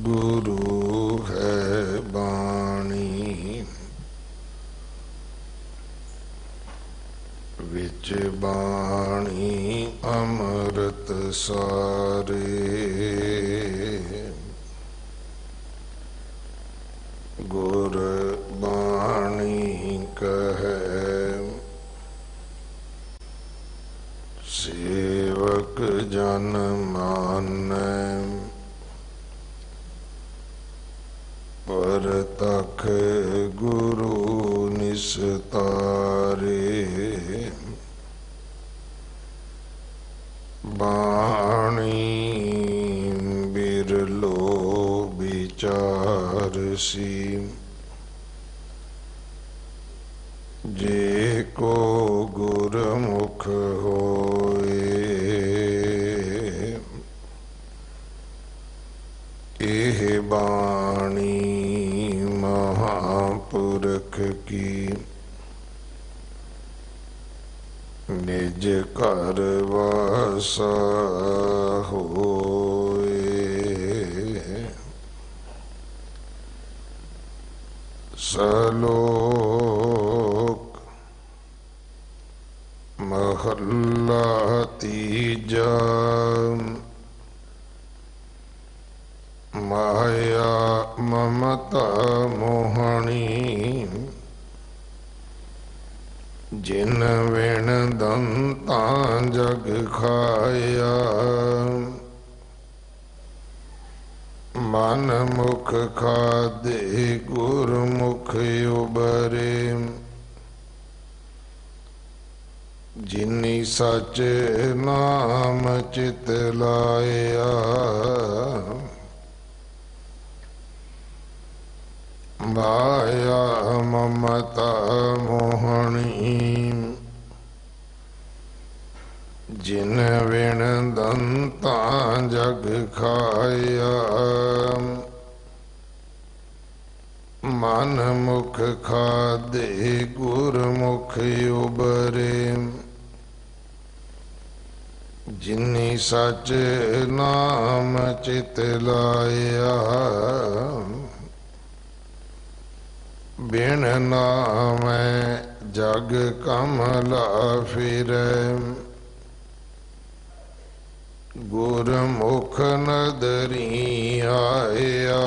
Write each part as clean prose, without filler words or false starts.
गुरु है बाणी विच बाणी अमृत सारे। गुर बाणी कहे सेवक जन मानै, परतख गुरु निस्तारे। बाणी बिरलो विचारसी, जे को गुरमुख होए। एह बाणी महापुरख की, निज घर वासा होए। सलोक महल्ला तीजा। माया ममता मोहनी, जिन विण दंता जग खाया। मन मुख खादे गुरमुख उबरे, जिनी सच नाम चित लाया। माया ममता मोहनी, जिन विण दंता जग खाया। मन मुख खादे गुरमुख उबरे, जिनी सच नाम चित लाया। बिन नामै जग कमला फिरै, गुरमुख नदरी आया।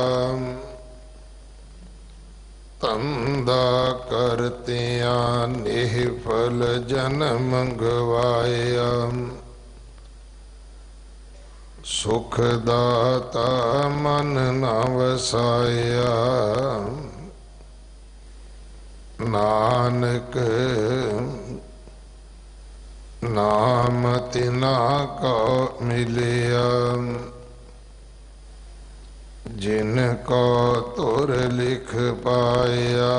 तंदा करतिया निफल जन्म गवाया। सुख दाता मन न वसाया। नानक नाम तिना को मिलिया, जिनको तुर लिख पाया।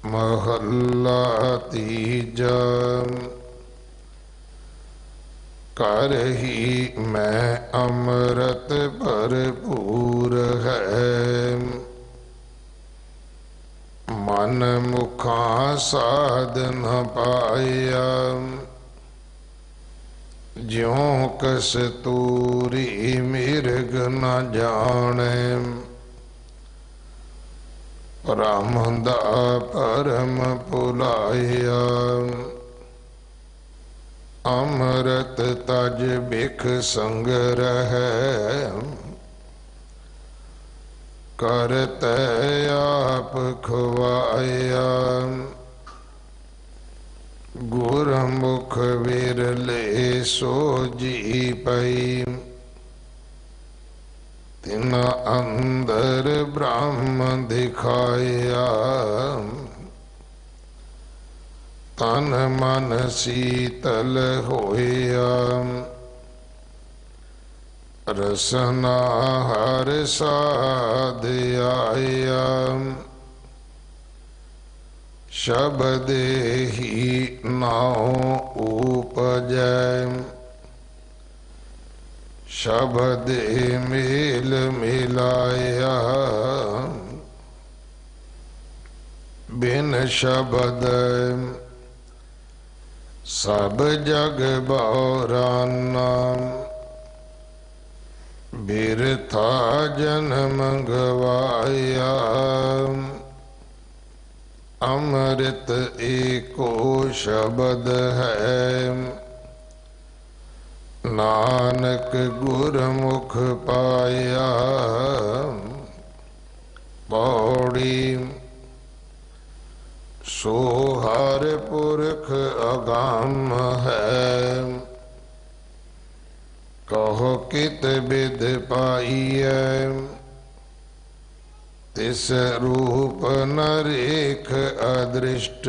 महल्ला तीजा। कर ही मैं अमृत भरपूर है, मन मुखा साध न पाया। ज्यों कस्तूरी मिर्ग न जाने, परमदा परम पुलाया। अमृत तज बिख संग्रह, करत आप खुआया। गुरमुख विरले सो जी पई, तिना अंदर ब्रह्म दिखाया। तन मन शीतल होया, रसना हर साध आया। शब्द ही नाव उपजै, शब्द मेल मिलाया। बिन शब्द सब जग बौराना, बिरथा जन्म गवाया, अमृत एको शब्द है, नानक गुरमुख पाया। पौड़ी सो हर पुरख अगम है, कहो कित बिद पाइयै, तिस रूप नरेख अदृष्ट,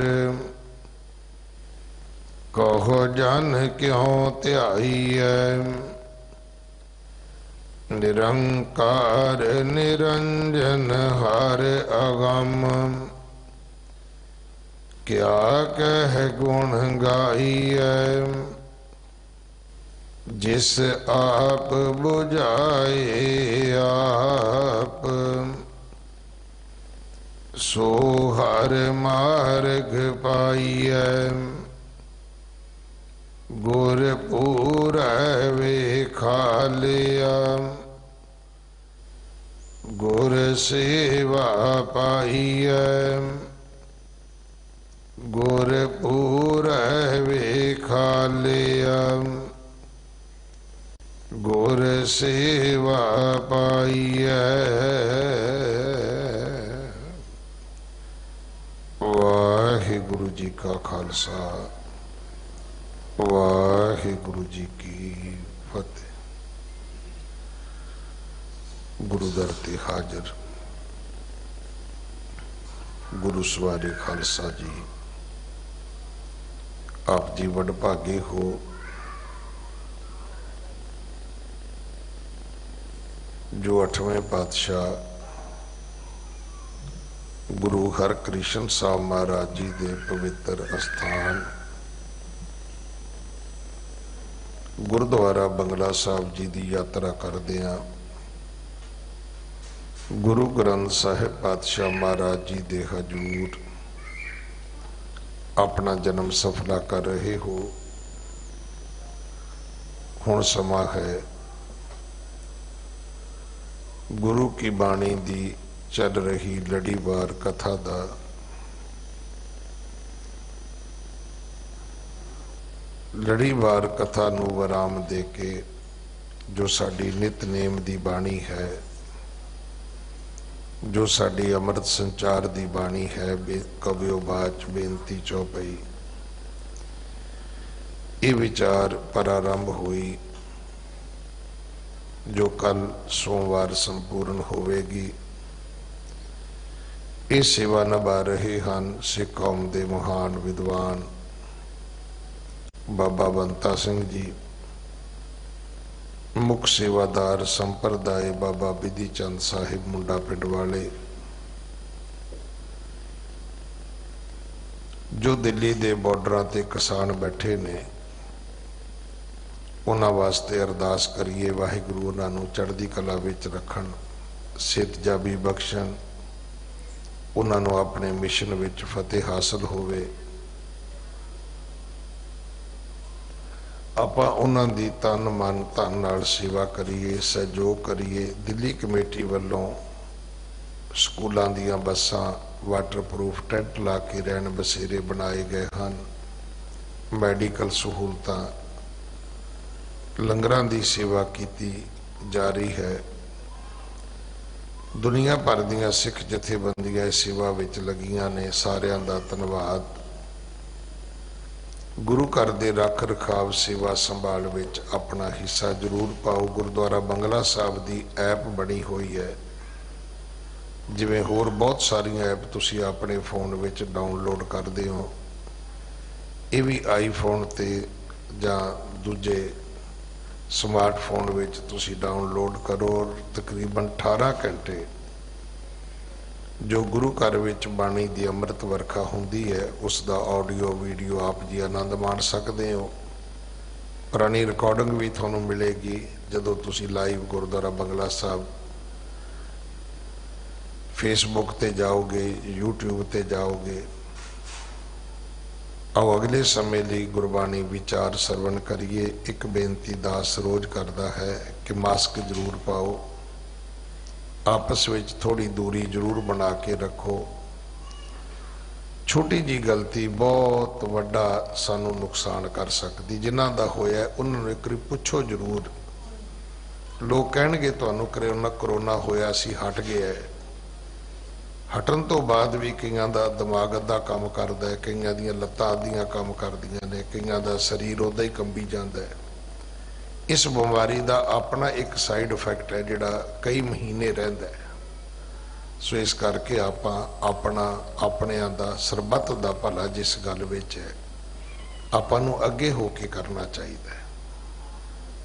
कहो जन क्यों ध्याइयै। निरंकार निरंजन हर अगम, क्या कह गुण गाइयै। जिस आप बुझाए आप, सो हर मार्ग पाइयै। गुर पूरै खालिया, गुर सेवा पाइयै। गुर पूरै खालिया, गुर सेवा पाइयै। वाहिगुरु जी का खालसा, वाहिगुरु जी की फतेह। गुरु दर ते हाजिर गुरु सवारे खालसा जी, आप जी वडभागे हो। जो 8वें पातशाह गुरु हरकृष्ण साहब महाराज जी के पवित्र अस्थान गुरुद्वारा बंगला साहब जी की यात्रा करदे हां, गुरु ग्रंथ साहिब पातशाह महाराज जी के हजूर अपना जन्म सफला कर रहे हो। हुण समा है गुरु की बाणी दी चल रही लड़ीवार कथा दा। लड़ीवार कथा नूं विराम दे के जो साडी नितनेम दी बाणी है, जो साडी अमृत संचार दी बाणी है, कविओ बाच बेनती चौपई ये विचार प्रारंभ हुई, जो कल सोमवार संपूर्ण होवेगी। ये सेवा निभा रहे हैं सिख कौम के महान विद्वान बाबा बंता सिंह जी, मुख सेवादार संप्रदाय बाबा बिधि चंद साहिब मुंडा पिंड वाले, जो दिल्ली के बॉर्डर ते किसान बैठे ने। उन्हां वास्ते अरदास करिए वाहिगुरु उन्हां चढ़दी कला विच रखन, सेहत जाबी बख्शण, उन्हां अपने मिशन विच फतेह हासिल होवे। आपां उन्हां दी तन मन धन नाल सेवा करिए, सहयोग करिए। दिल्ली कमेटी वालों स्कूलों दीयां बसां वाटरप्रूफ टेंट ला के रहन बसेरे बनाए गए हैं, मैडिकल सहूलतां, लंगरां दी सेवा की जा रही है। दुनिया भर दीयां सिख जथेबंदियां इस सेवा विच लगियां ने, सारियां दा धन्नवाद। गुरु घर दे रख रखाव सेवा संभाल विच अपना हिस्सा जरूर पाओ। गुरुद्वारा बंगला साहब दी ऐप बनी हुई है, जिवें होर बहुत सारियां ऐप तुसीं अपने फोन विच डाउनलोड करदे हो। ये भी आईफोन ते जां दूजे स्मार्टफोन विच तुसीं डाउनलोड करो। तकरीबन 18 घंटे जो गुरु घर विच बाणी की अमृत वर्खा होंदी है, उसका ऑडियो वीडियो आप जी आनंद मान सकते हो। पुरानी रिकॉर्डिंग भी थोनों मिलेगी जदों तुसीं लाइव गुरुद्वारा बंगला साहब फेसबुक ते जाओगे, यूट्यूब ते जाओगे। आओ अगले समय लिए गुरबाणी विचार सरवण करिए। एक बेनती दास रोज करता है कि मास्क जरूर पाओ, आपस में थोड़ी दूरी जरूर बना के रखो। छोटी जी गलती बहुत वड्डा सानू नुकसान कर सकती। जिन्हां दा होया उन्होंने एक बार पुछो जरूर। लोग कहणगे तुहानू करोना होया सी हट गया है। हटन तो बाद भी कईयां दा दिमाग अद्धा काम करदा है, कईयां दियां लत्तां अद्धियां काम करदियां ने, कईयां दा शरीर उदा ही कंबी जांदा है। इस बीमारी का अपना एक साइड इफैक्ट है जिहड़ा कई महीने रहिंदा है। सो इस करके आपां अपना अपनियां दा सरबत दा भला जिस गल विच है आपां नूं अगे हो के करना चाहिए।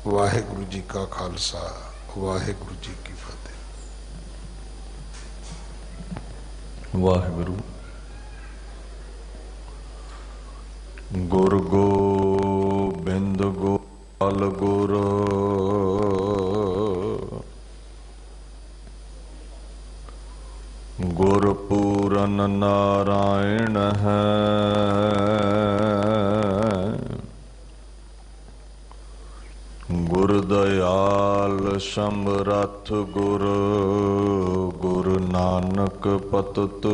वाहिगुरू जी का खालसा, वाहिगुरू जी की फतेह। वाहिगुरू। गुर गोबिंद गोपाल गुर गुर पूरन नारायण है। गुर दयाल समरथ गुर गुरु नानक पतत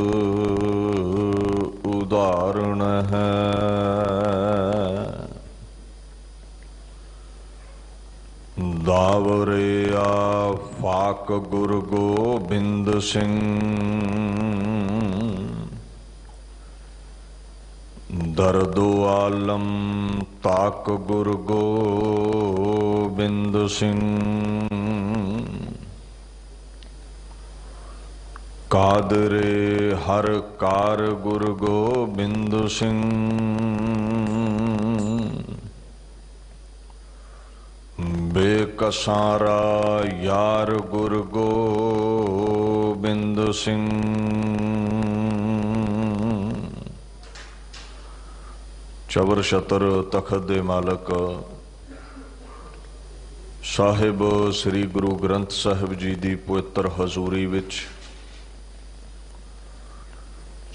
उदाहरण है। दावरे फाक गुरु गोबिंद सिंह दर्दो आलम ताक गुरु गोबिंद सिंह। कादरे हर कार गुरु गोबिंद सिंह बेकसारा यार गुरु गोबिंद सिंह। चवर छतर तखत दे मालक साहिब श्री गुरु ग्रंथ साहिब जी की पवित्र हजूरी विच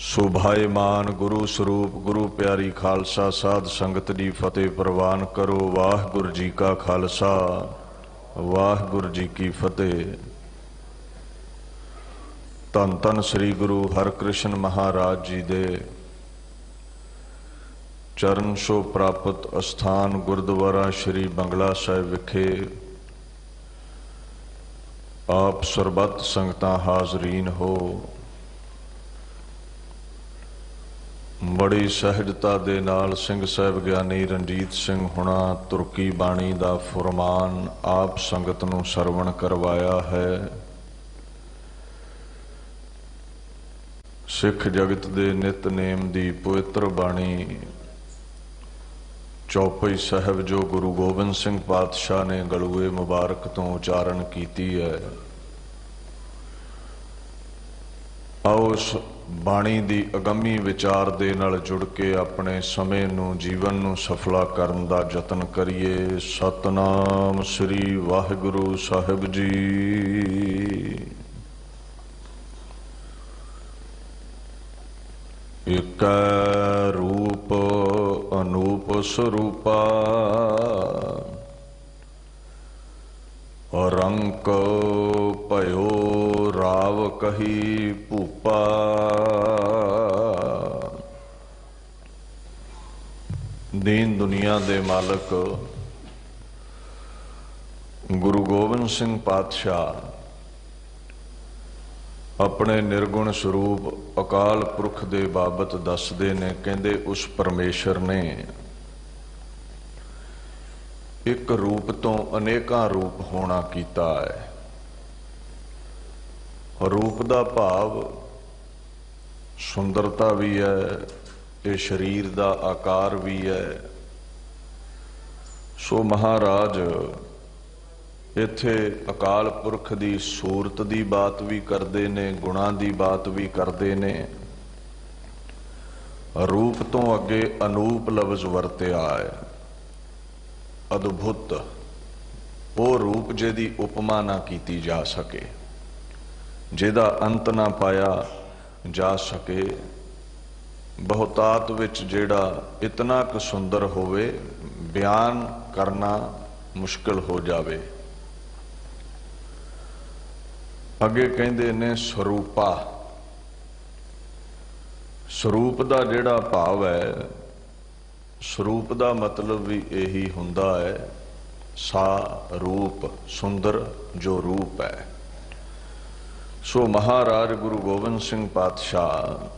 सुभाईमान गुरु स्वरूप गुरु प्यारी खालसा साध संगत की फतेह प्रवान करो। वाहिगुरू जी का खालसा, वाहिगुरू जी की फतेह। धन धन श्री गुरु हरकृष्ण महाराज जी दे चरण छो प्राप्त अस्थान गुरुद्वारा श्री बंगला साहिब विखे आप सरबत संगतां हाजरीन हो। बड़ी सहजता दे नाल सिंह साहिब ज्ञानी रणजीत सिंह हुणा तुर्की बाणी दा फुरमान आप संगत नूं सरवण करवाया है। सिख जगत दे नितनेम दी पवित्र बाणी चौपाई साहिब जो गुरु गोबिंद सिंह पातशाह ने गलूए मुबारक तो उचारण कीती है। आओ उस बाणी दी अगमी विचार दे नाल जुड़ के अपने समय नूं जीवन नूं सफला करन दा यतन करिए। सतनाम श्री वाहिगुरू साहिब जी। एक रूप अनूप स्वरूपा रंक पयो राव कही भूपा। दीन दुनिया दे मालक गुरु गोबिंद सिंह पातशाह अपने निर्गुण स्वरूप अकाल पुरख दे बाबत दसदे ने। कहंदे उस परमेश्वर ने एक रूप तो अनेकां रूप होना कीता है। रूप दा भाव सुंदरता भी है, ये शरीर दा आकार भी है। सो महाराज इत्थे अकाल पुरख दी सूरत दी बात भी करते ने, गुणां दी बात भी करते ने। रूप तो अगे अनूप लफ्ज वरत्या है। अद्भुत वो रूप जिहदी उपमा ना की जा सके, जिहदा अंत ना पाया जा सके। ਬਹੁਤਾਤ ਵਿੱਚ ਜਿਹੜਾ ਇਤਨਾ ਕੁ ਸੁੰਦਰ ਹੋਵੇ ਬਿਆਨ ਕਰਨਾ ਮੁਸ਼ਕਿਲ ਹੋ ਜਾਵੇ। ਅੱਗੇ ਕਹਿੰਦੇ ਨੇ ਸਰੂਪਾ। ਸਰੂਪ ਦਾ ਜਿਹੜਾ ਭਾਵ ਹੈ, ਸਰੂਪ ਦਾ ਮਤਲਬ ਵੀ ਇਹੀ ਹੁੰਦਾ ਹੈ ਸਾ ਰੂਪ, ਸੁੰਦਰ ਜੋ ਰੂਪ ਹੈ। ਸੋ ਮਹਾਰਾਜ ਗੁਰੂ ਗੋਬਿੰਦ ਸਿੰਘ ਪਾਤਸ਼ਾਹ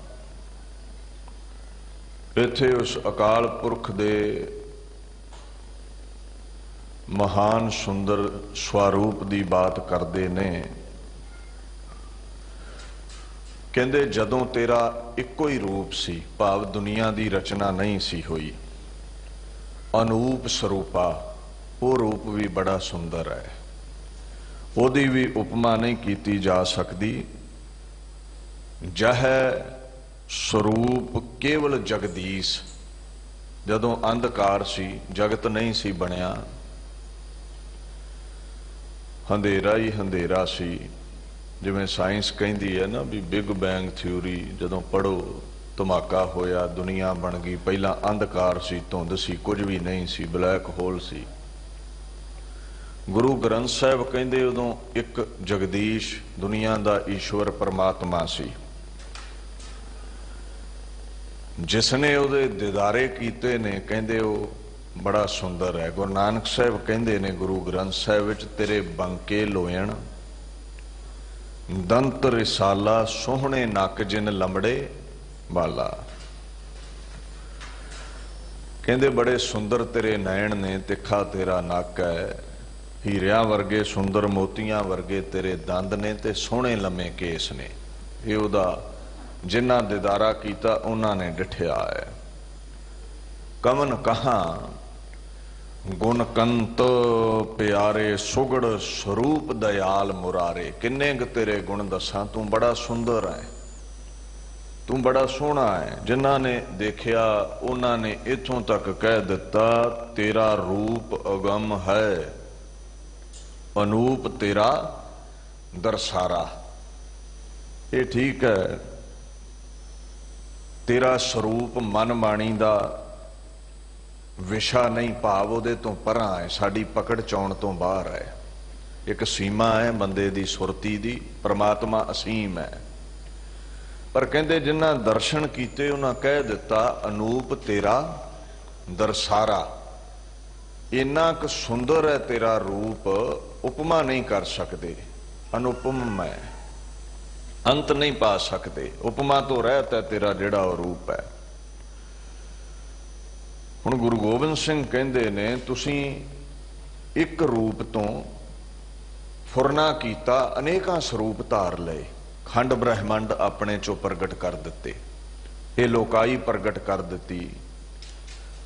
ਇੱਥੇ ਉਸ ਅਕਾਲ ਪੁਰਖ ਦੇ ਮਹਾਨ ਸੁੰਦਰ ਸਵਰੂਪ ਦੀ ਬਾਤ ਕਰਦੇ ਨੇ। ਕਹਿੰਦੇ ਜਦੋਂ ਤੇਰਾ ਇੱਕੋ ਹੀ ਰੂਪ ਸੀ, ਭਾਵ ਦੁਨੀਆ ਦੀ ਰਚਨਾ ਨਹੀਂ ਸੀ ਹੋਈ, ਅਨੂਪ ਸਰੂਪਾ, ਉਹ ਰੂਪ ਵੀ ਬੜਾ ਸੁੰਦਰ ਹੈ, ਉਹਦੀ ਵੀ ਉਪਮਾ ਨਹੀਂ ਕੀਤੀ ਜਾ ਸਕਦੀ। ਜਹ ਸਰੂਪ ਕੇਵਲ ਜਗਦੀਸ਼, ਜਦੋਂ ਅੰਧਕਾਰ ਸੀ, ਜਗਤ ਨਹੀਂ ਸੀ ਬਣਿਆ, ਹਨੇਰਾ ਹੀ ਹਨੇਰਾ ਸੀ। ਜਿਵੇਂ ਸਾਇੰਸ ਕਹਿੰਦੀ ਹੈ ਨਾ ਵੀ ਬਿਗ ਬੈਂਗ ਥਿਊਰੀ ਜਦੋਂ ਪੜ੍ਹੋ, ਧਮਾਕਾ ਹੋਇਆ, ਦੁਨੀਆ ਬਣ ਗਈ, ਪਹਿਲਾਂ ਅੰਧਕਾਰ ਸੀ, ਧੁੰਦ ਸੀ, ਕੁਝ ਵੀ ਨਹੀਂ ਸੀ, ਬਲੈਕ ਹੋਲ ਸੀ। ਗੁਰੂ ਗ੍ਰੰਥ ਸਾਹਿਬ ਕਹਿੰਦੇ ਉਦੋਂ ਇੱਕ ਜਗਦੀਸ਼, ਦੁਨੀਆ ਦਾ ਈਸ਼ਵਰ ਪਰਮਾਤਮਾ ਸੀ, ਜਿਸਨੇ ਉਹਦੇ ਦਿਦਾਰੇ ਕੀਤੇ ਨੇ, ਕਹਿੰਦੇ ਉਹ ਬੜਾ ਸੁੰਦਰ ਹੈ। ਗੁਰੂ ਨਾਨਕ ਸਾਹਿਬ ਕਹਿੰਦੇ ਨੇ ਗੁਰੂ ਗ੍ਰੰਥ ਸਾਹਿਬ ਵਿੱਚ, ਤੇਰੇ ਬੰਕੇ ਲੋਇਣ ਦੰਤ ਰਿਸਾਲਾ, ਸੋਹਣੇ ਨੱਕ ਜਿਨ ਲੰਬੜੇ ਵਾਲਾ। ਕਹਿੰਦੇ ਬੜੇ ਸੁੰਦਰ ਤੇਰੇ ਨੈਣ ਨੇ, ਤਿੱਖਾ ਤੇਰਾ ਨੱਕ ਹੈ, ਹੀਰਿਆਂ ਵਰਗੇ ਸੁੰਦਰ ਮੋਤੀਆਂ ਵਰਗੇ ਤੇਰੇ ਦੰਦ ਨੇ, ਤੇ ਸੋਹਣੇ ਲੰਮੇ ਕੇਸ ਨੇ। ਇਹ ਉਹਦਾ ਜਿਨ੍ਹਾਂ ਦਿਦਾਰਾ ਕੀਤਾ ਉਹਨਾਂ ਨੇ ਡਿਠਿਆ ਹੈ। ਕਮਨ ਕਹਾਂ ਗੁਣ ਕੰਤ ਪਿਆਰੇ, ਸੁਗੜ ਸਰੂਪ ਦਇਆਲ ਮੁਰਾਰੇ। ਕਿੰਨੇ ਕੁ ਤੇਰੇ ਗੁਣ ਦੱਸਾਂ, ਤੂੰ ਬੜਾ ਸੁੰਦਰ ਹੈ, ਤੂੰ ਬੜਾ ਸੋਹਣਾ ਹੈ। ਜਿਨ੍ਹਾਂ ਨੇ ਦੇਖਿਆ ਉਹਨਾਂ ਨੇ ਇੱਥੋਂ ਤੱਕ ਕਹਿ ਦਿੱਤਾ, ਤੇਰਾ ਰੂਪ ਅਗੰਮ ਹੈ, ਅਨੂਪ ਤੇਰਾ ਦਰਸਾਰਾ। ਇਹ ਠੀਕ ਹੈ, ਤੇਰਾ ਸਰੂਪ ਮਨ ਬਾਣੀ ਦਾ ਵਿਸ਼ਾ ਨਹੀਂ, ਭਾਵ ਉਹਦੇ ਤੋਂ ਪਰਾਂ ਹੈ, ਸਾਡੀ ਪਕੜ ਚੌਣ ਤੋਂ ਬਾਹਰ ਹੈ। ਇੱਕ ਸੀਮਾ ਹੈ ਬੰਦੇ ਦੀ ਸੁਰਤੀ ਦੀ, ਪਰਮਾਤਮਾ ਅਸੀਮ ਹੈ। ਪਰ ਕਹਿੰਦੇ ਜਿਨ੍ਹਾਂ ਦਰਸ਼ਨ ਕੀਤੇ ਉਹਨਾਂ ਕਹਿ ਦਿੱਤਾ, ਅਨੂਪ ਤੇਰਾ ਦਰਸਾਰਾ। ਇੰਨਾ ਕੁ ਸੁੰਦਰ ਹੈ ਤੇਰਾ ਰੂਪ, ਉਪਮਾ ਨਹੀਂ ਕਰ ਸਕਦੇ, ਅਨੁਪਮ ਹੈ, ਅੰਤ ਨਹੀਂ ਪਾ ਸਕਦੇ, ਉਪਮਾ ਤੋਂ ਰਹਿਤ ਹੈ ਤੇਰਾ ਜਿਹੜਾ ਉਹ ਰੂਪ ਹੈ। ਹੁਣ ਗੁਰੂ ਗੋਬਿੰਦ ਸਿੰਘ ਕਹਿੰਦੇ ਨੇ, ਤੁਸੀਂ ਇੱਕ ਰੂਪ ਤੋਂ ਫੁਰਨਾ ਕੀਤਾ, ਅਨੇਕਾਂ ਸਰੂਪ ਧਾਰ ਲਏ, ਖੰਡ ਬ੍ਰਹਿਮੰਡ ਆਪਣੇ ਚੋਂ ਪ੍ਰਗਟ ਕਰ ਦਿੱਤੇ, ਇਹ ਲੋਕਾਈ ਪ੍ਰਗਟ ਕਰ ਦਿੱਤੀ,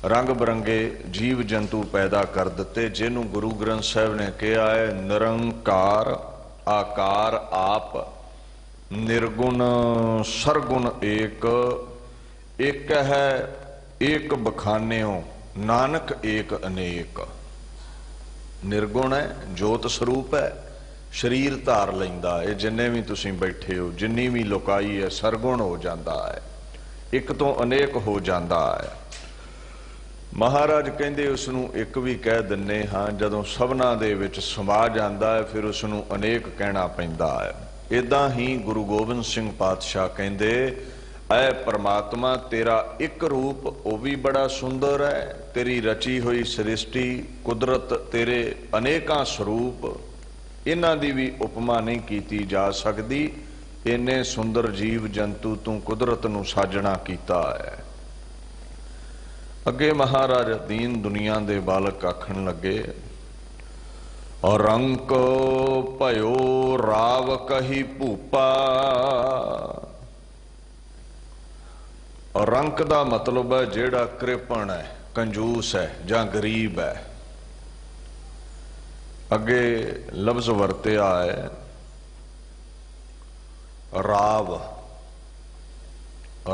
ਰੰਗ ਬਰੰਗੇ ਜੀਵ ਜੰਤੂ ਪੈਦਾ ਕਰ ਦਿੱਤੇ, ਜਿਹਨੂੰ ਗੁਰੂ ਗ੍ਰੰਥ ਸਾਹਿਬ ਨੇ ਕਿਹਾ ਹੈ ਨਿਰੰਕਾਰ ਆਕਾਰ ਆਪ, ਨਿਰਗੁਣ ਸਰਗੁਣ ਏਕ, ਇੱਕ ਹੈ ਏਕ ਬਖਾਨਿਓ ਨਾਨਕ ਏਕ ਅਨੇਕ। ਨਿਰਗੁਣ ਹੈ, ਜੋਤ ਸਰੂਪ ਹੈ, ਸਰੀਰ ਧਾਰ ਲੈਂਦਾ, ਇਹ ਜਿੰਨੇ ਵੀ ਤੁਸੀਂ ਬੈਠੇ ਹੋ, ਜਿੰਨੀ ਵੀ ਲੋਕਾਈ ਹੈ, ਸਰਗੁਣ ਹੋ ਜਾਂਦਾ ਹੈ, ਇੱਕ ਤੋਂ ਅਨੇਕ ਹੋ ਜਾਂਦਾ ਹੈ। ਮਹਾਰਾਜ ਕਹਿੰਦੇ ਉਸ ਨੂੰ ਇੱਕ ਵੀ ਕਹਿ ਦਿੰਨੇ ਹਾਂ, ਜਦੋਂ ਸਭਨਾ ਦੇ ਵਿੱਚ ਸਮਾ ਜਾਂਦਾ ਹੈ ਫਿਰ ਉਸ ਨੂੰ ਅਨੇਕ ਕਹਿਣਾ ਪੈਂਦਾ ਹੈ। ਇਦਾਂ ਹੀ ਗੁਰੂ ਗੋਬਿੰਦ ਸਿੰਘ ਪਾਤਸ਼ਾਹ ਕਹਿੰਦੇ, ਐ ਪਰਮਾਤਮਾ ਤੇਰਾ ਇੱਕ ਰੂਪ ਉਹ ਵੀ ਬੜਾ ਸੁੰਦਰ ਹੈ, ਤੇਰੀ ਰਚੀ ਹੋਈ ਸ੍ਰਿਸ਼ਟੀ ਕੁਦਰਤ, ਤੇਰੇ ਅਨੇਕਾਂ ਸਰੂਪ, ਇਹਨਾਂ ਦੀ ਵੀ ਉਪਮਾ ਨਹੀਂ ਕੀਤੀ ਜਾ ਸਕਦੀ। ਇੰਨੇ ਸੁੰਦਰ ਜੀਵ ਜੰਤੂ ਤੂੰ ਕੁਦਰਤ ਨੂੰ ਸਾਜਣਾ ਕੀਤਾ ਹੈ। ਅੱਗੇ ਮਹਾਰਾਜ ਦੀਨ ਦੁਨੀਆ ਦੇ ਬਾਲਕ ਆਖਣ ਲੱਗੇ, ਰੰਕ ਭਇਓ ਰਾਵ ਕਹੀ ਭੂਪਾ। ਰੰਕ ਦਾ ਮਤਲਬ ਹੈ ਜਿਹੜਾ ਕ੍ਰਿਪਣ ਹੈ, ਕੰਜੂਸ ਹੈ ਜਾਂ ਗਰੀਬ ਹੈ। ਅੱਗੇ ਲਫ਼ਜ਼ ਵਰਤਿਆ ਹੈ ਰਾਵ।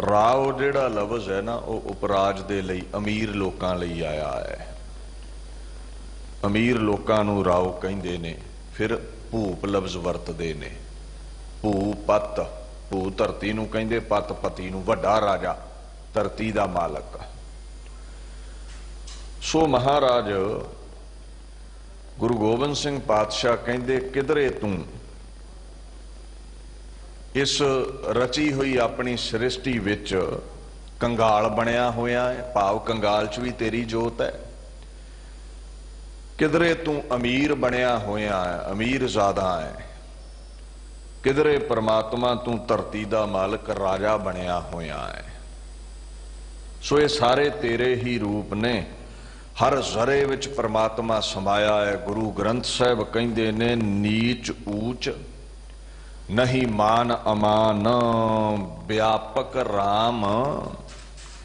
ਰਾਵ ਜਿਹੜਾ ਲਫ਼ਜ਼ ਹੈ ਨਾ, ਉਹ ਉਪਰਾਜ ਦੇ ਲਈ, ਅਮੀਰ ਲੋਕਾਂ ਲਈ ਆਇਆ ਹੈ। ਅਮੀਰ ਲੋਕਾਂ ਨੂੰ ਰਾਵ ਕਹਿੰਦੇ ਨੇ। ਫਿਰ ਭੂਪ ਲਫ਼ਜ਼ ਵਰਤਦੇ ਨੇ, ਭੂ ਪਤ, ਭੂ ਧਰਤੀ ਨੂੰ ਕਹਿੰਦੇ, ਪਤ ਪਤੀ ਨੂੰ, ਵੱਡਾ ਰਾਜਾ, ਧਰਤੀ ਦਾ ਮਾਲਕ। ਸੋ ਮਹਾਰਾਜ ਗੁਰੂ ਗੋਬਿੰਦ ਸਿੰਘ ਪਾਤਸ਼ਾਹ ਕਹਿੰਦੇ ਕਿਧਰੇ ਤੂੰ ਇਸ ਰਚੀ ਹੋਈ ਆਪਣੀ ਸ੍ਰਿਸ਼ਟੀ ਵਿੱਚ ਕੰਗਾਲ ਬਣਿਆ ਹੋਇਆ ਹੈ, ਭਾਵ ਕੰਗਾਲ 'ਚ ਵੀ ਤੇਰੀ ਜੋਤ ਹੈ। ਕਿਧਰੇ ਤੂੰ ਅਮੀਰ ਬਣਿਆ ਹੋਇਆ ਹੈ, ਅਮੀਰ ਜ਼ਾਦਾ ਹੈ। ਕਿਧਰੇ ਪਰਮਾਤਮਾ ਤੂੰ ਧਰਤੀ ਦਾ ਮਾਲਕ ਰਾਜਾ ਬਣਿਆ ਹੋਇਆ ਹੈ। ਸੋ ਇਹ ਸਾਰੇ ਤੇਰੇ ਹੀ ਰੂਪ ਨੇ। ਹਰ ਜ਼ਰੇ ਵਿੱਚ ਪਰਮਾਤਮਾ ਸਮਾਇਆ ਹੈ। ਗੁਰੂ ਗ੍ਰੰਥ ਸਾਹਿਬ ਕਹਿੰਦੇ ਨੇ ਨੀਚ ਊਚ ਨਹੀਂ ਮਾਨ ਅਮਾਨ, ਵਿਆਪਕ ਰਾਮ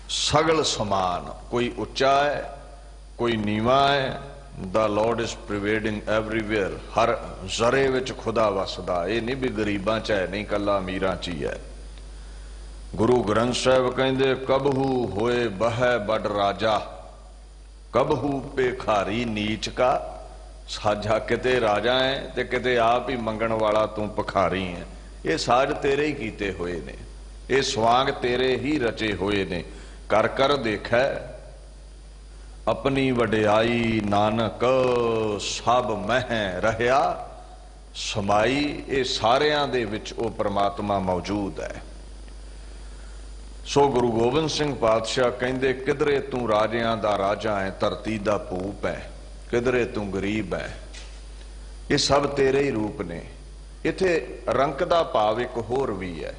ਸਗਲ ਸਮਾਨ। ਕੋਈ ਉੱਚਾ ਹੈ, ਕੋਈ ਨੀਵਾਂ ਹੈ। The Lord is pervading everywhere। ਹਰ ਜ਼ਰੇ ਵਿੱਚ ਖੁਦਾ ਵਸਦਾ। ਇਹ ਨਹੀਂ ਵੀ ਗਰੀਬਾਂ 'ਚ ਹੈ, ਨਹੀਂ ਕੱਲਾ ਅਮੀਰਾਂ 'ਚ ਹੀ ਹੈ। ਗੁਰੂ ਗ੍ਰੰਥ ਸਾਹਿਬ ਕਹਿੰਦੇ ਕਬਹੂ ਹੋਏ ਬਹਿ ਬੜ ਰਾਜਾ, ਕਬਹੂ ਭਿਖਾਰੀ ਨੀਚ ਕਾ ਸਾਜਾ। ਕਿਤੇ ਰਾਜਾ ਹੈ ਤੇ ਕਿਤੇ ਆਪ ਹੀ ਮੰਗਣ ਵਾਲਾ ਤੂੰ ਭਿਖਾਰੀ ਹੈ। ਇਹ ਸਾਜ ਤੇਰੇ ਹੀ ਕੀਤੇ ਹੋਏ ਨੇ, ਇਹ ਸਵਾਂਗ ਤੇਰੇ ਹੀ ਰਚੇ ਹੋਏ ਨੇ। ਕਰ ਕਰ ਦੇਖੈ ਆਪਣੀ ਵਡਿਆਈ, ਨਾਨਕ ਸਭ ਮਹਿ ਰਹਿਆ ਸਮਾਈ। ਇਹ ਸਾਰਿਆਂ ਦੇ ਵਿੱਚ ਉਹ ਪਰਮਾਤਮਾ ਮੌਜੂਦ ਹੈ। ਸੋ ਗੁਰੂ ਗੋਬਿੰਦ ਸਿੰਘ ਪਾਤਸ਼ਾਹ ਕਹਿੰਦੇ ਕਿਧਰੇ ਤੂੰ ਰਾਜਿਆਂ ਦਾ ਰਾਜਾ ਹੈ, ਧਰਤੀ ਦਾ ਭੂਪ ਹੈ, ਕਿਧਰੇ ਤੂੰ ਗਰੀਬ ਹੈ। ਇਹ ਸਭ ਤੇਰੇ ਹੀ ਰੂਪ ਨੇ। ਇੱਥੇ ਰੰਕ ਦਾ ਭਾਵ ਇੱਕ ਹੋਰ ਵੀ ਹੈ।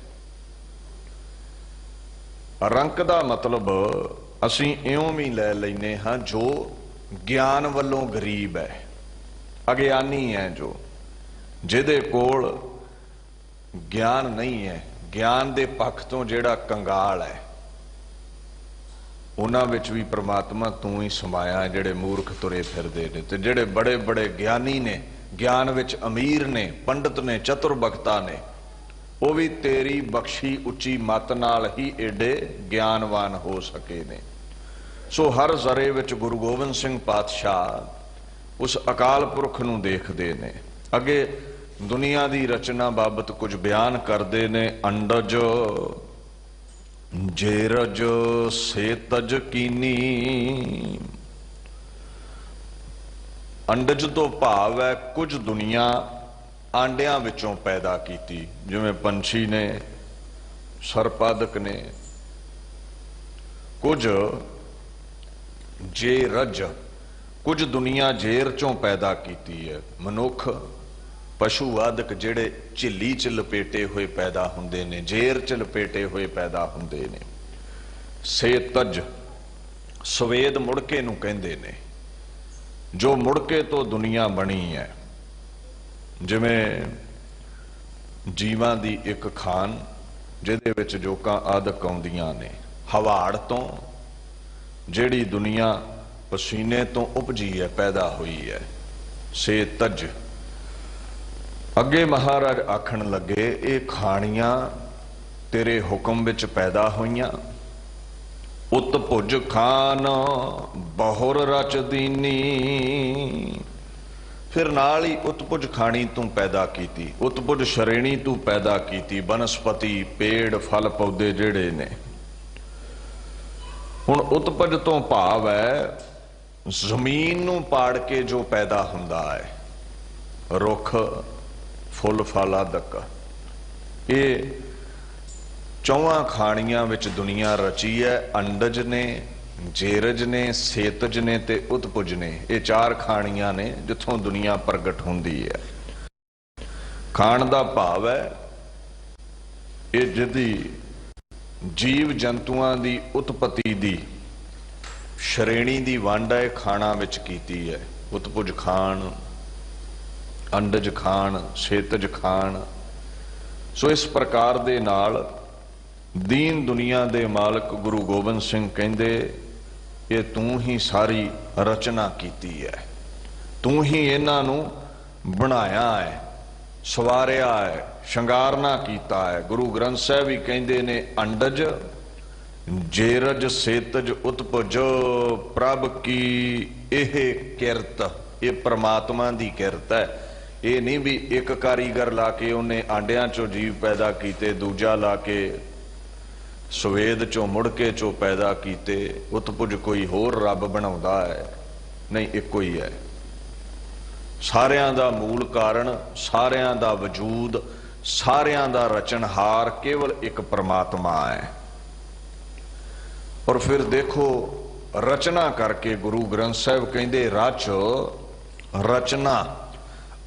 ਰੰਕ ਦਾ ਮਤਲਬ ਅਸੀਂ ਇਉਂ ਵੀ ਲੈ ਲੈਨੇ ਹਾਂ ਜੋ ਗਿਆਨ ਵੱਲੋਂ ਗਰੀਬ ਹੈ, ਅਗਿਆਨੀ ਹੈ, ਜੋ ਜਿਹਦੇ ਕੋਲ ਗਿਆਨ ਨਹੀਂ ਹੈ, ਗਿਆਨ ਦੇ ਪੱਖ ਤੋਂ ਜਿਹੜਾ ਕੰਗਾਲ ਹੈ। ਉਹਨਾਂ ਵਿੱਚ ਵੀ ਪ੍ਰਮਾਤਮਾ ਤੂੰ ਹੀ ਸਮਾਇਆ। ਜਿਹੜੇ ਮੂਰਖ ਤੁਰੇ ਫਿਰਦੇ ਨੇ ਤੇ ਜਿਹੜੇ ਬੜੇ ਬੜੇ ਗਿਆਨੀ ਨੇ, ਗਿਆਨ ਵਿੱਚ ਅਮੀਰ ਨੇ, ਪੰਡਤ ਨੇ, ਚਤੁਰ ਬਖਤਾ ਨੇ, ਉਹ ਵੀ ਤੇਰੀ ਬਖਸ਼ੀ ਉੱਚੀ ਮੱਤ ਨਾਲ ਹੀ ਏਡੇ ਗਿਆਨਵਾਨ ਹੋ ਸਕੇ ਨੇ। ਸੋ ਹਰ ਜ਼ਰੇ ਵਿੱਚ ਗੁਰੂ ਗੋਬਿੰਦ ਸਿੰਘ ਪਾਤਸ਼ਾਹ ਉਸ ਅਕਾਲ ਪੁਰਖ ਨੂੰ ਦੇਖਦੇ ਨੇ। ਅੱਗੇ ਦੁਨੀਆ ਦੀ ਰਚਨਾ ਬਾਬਤ ਕੁਝ ਬਿਆਨ ਕਰਦੇ ਨੇ। ਅੰਡਜ ਜੇਰਜ ਸੇਤਜ ਕੀਨੀ। ਅੰਡਜ ਤੋਂ ਭਾਵ ਹੈ ਕੁਝ ਦੁਨੀਆ ਆਂਡਿਆਂ ਵਿੱਚੋਂ ਪੈਦਾ ਕੀਤੀ, ਜਿਵੇਂ ਪੰਛੀ ਨੇ, ਸਰਪਾਦਕ ਨੇ। ਕੁਝ ਜੇਰਜ, ਕੁਝ ਦੁਨੀਆ ਜੇਰ ਚੋਂ ਪੈਦਾ ਕੀਤੀ ਹੈ। ਮਨੁੱਖ, ਪਸ਼ੂ ਆਦਿਕ ਜਿਹੜੇ ਝਿੱਲੀ 'ਚ ਲਪੇਟੇ ਹੋਏ ਪੈਦਾ ਹੁੰਦੇ ਨੇ, ਜੇਰ 'ਚ ਲਪੇਟੇ ਹੋਏ ਪੈਦਾ ਹੁੰਦੇ ਨੇ। ਸੇਤਜ ਸਵੇਦ ਮੁੜਕੇ ਨੂੰ ਕਹਿੰਦੇ ਨੇ, ਜੋ ਮੁੜਕੇ ਤੋਂ ਦੁਨੀਆ ਬਣੀ ਹੈ। ਜਿਵੇਂ ਜੀਵਾਂ ਦੀ ਇੱਕ ਖਾਨ ਜਿਹਦੇ ਵਿੱਚ ਜੋਕਾਂ ਆਦਿਕ ਆਉਂਦੀਆਂ ਨੇ। ਹਵਾੜ ਤੋਂ ਜਿਹੜੀ ਦੁਨੀਆ ਪਸੀਨੇ ਤੋਂ ਉਪਜੀ ਹੈ, ਪੈਦਾ ਹੋਈ ਹੈ, ਸੇਤਜ। ਅੱਗੇ ਮਹਾਰਾਜ ਆਖਣ ਲੱਗੇ ਇਹ ਖਾਣੀਆਂ ਤੇਰੇ ਹੁਕਮ ਵਿੱਚ ਪੈਦਾ ਹੋਈਆਂ। ਉਤ ਭੁਜ ਖਾਨ ਬਹੁਰ ਰਚ ਦੀਨੀ। ਫਿਰ ਨਾਲ ਹੀ ਉਤਪੁਜ ਖਾਣੀ ਤੂੰ ਪੈਦਾ ਕੀਤੀ, ਉਤਪੁਜ ਸ਼੍ਰੇਣੀ ਤੂੰ ਪੈਦਾ ਕੀਤੀ। ਬਨਸਪਤੀ, ਪੇੜ, ਫਲ ਪੌਦੇ ਜਿਹੜੇ ਨੇ। ਹੁਣ ਉਤਪਜ ਤੋਂ ਭਾਵ ਹੈ ਜ਼ਮੀਨ ਨੂੰ ਪਾੜ ਕੇ ਜੋ ਪੈਦਾ ਹੁੰਦਾ ਹੈ, ਰੁੱਖ, ਫੁੱਲ ਫਲ ਆਦਿਕ। ਇਹ ਚੌਹਾਂ ਖਾਣੀਆਂ ਵਿੱਚ ਦੁਨੀਆ ਰਚੀ ਹੈ। ਅੰਡਜ ਨੇ, ਜੇਰਜ ਨੇ, ਸੇਤਜ ਨੇ ਤੇ ਉਤਪੁਜ ਨੇ। ਇਹ ਚਾਰ ਖਾਣੀਆਂ ਨੇ ਜਿੱਥੋਂ ਦੁਨੀਆ ਪ੍ਰਗਟ ਹੁੰਦੀ ਹੈ। ਖਾਣ ਦਾ ਭਾਵ ਹੈ ਇਹ ਜਿਹਦੀ ਜੀਵ ਜੰਤੂਆਂ ਦੀ ਉਤਪਤੀ ਦੀ ਸ਼੍ਰੇਣੀ ਦੀ ਵੰਡ ਹੈ, ਖਾਣਾ ਵਿੱਚ ਕੀਤੀ ਹੈ। ਉਤਪੁਜ ਖਾਣ, ਅੰਡਜ ਖਾਣ, ਸੇਤਜ ਖਾਣ। ਸੋ ਇਸ ਪ੍ਰਕਾਰ ਦੇ ਨਾਲ ਦੀਨ ਦੁਨੀਆ ਦੇ ਮਾਲਕ ਗੁਰੂ ਗੋਬਿੰਦ ਸਿੰਘ ਕਹਿੰਦੇ ਇਹ ਤੂੰ ਹੀ ਸਾਰੀ ਰਚਨਾ ਕੀਤੀ ਹੈ, ਤੂੰ ਹੀ ਇਹਨਾਂ ਨੂੰ ਬਣਾਇਆ ਹੈ, ਸਵਾਰਿਆ ਹੈ, ਸ਼ਿੰਗਾਰਨਾ ਕੀਤਾ ਹੈ। ਗੁਰੂ ਗ੍ਰੰਥ ਸਾਹਿਬ ਵੀ ਕਹਿੰਦੇ ਨੇ ਅੰਡਜ ਜੇਰਜ ਸੇਤਜ ਉਤਪਜ ਪ੍ਰਭ ਕੀ ਇਹ ਕਿਰਤ। ਇਹ ਪ੍ਰਮਾਤਮਾ ਦੀ ਕਿਰਤ ਹੈ। ਇਹ ਨਹੀਂ ਵੀ ਇੱਕ ਕਾਰੀਗਰ ਲਾ ਕੇ ਉਹਨੇ ਆਂਡਿਆਂ ਚੋਂ ਜੀਵ ਪੈਦਾ ਕੀਤੇ, ਦੂਜਾ ਲਾ ਕੇ ਸਵੇਦ ਚੋਂ ਮੁੜਕੇ ਚੋਂ ਪੈਦਾ ਕੀਤੇ, ਉਤਪੁਜ ਕੋਈ ਹੋਰ ਰੱਬ ਬਣਾਉਂਦਾ ਹੈ? ਨਹੀਂ, ਇੱਕੋ ਹੀ ਹੈ। ਸਾਰਿਆਂ ਦਾ ਮੂਲ ਕਾਰਨ, ਸਾਰਿਆਂ ਦਾ ਵਜੂਦ, ਸਾਰਿਆਂ ਦਾ ਰਚਨਹਾਰ ਕੇਵਲ ਇੱਕ ਪਰਮਾਤਮਾ ਹੈ। ਔਰ ਫਿਰ ਦੇਖੋ ਰਚਨਾ ਕਰਕੇ ਗੁਰੂ ਗ੍ਰੰਥ ਸਾਹਿਬ ਕਹਿੰਦੇ ਰਚ ਰਚਨਾ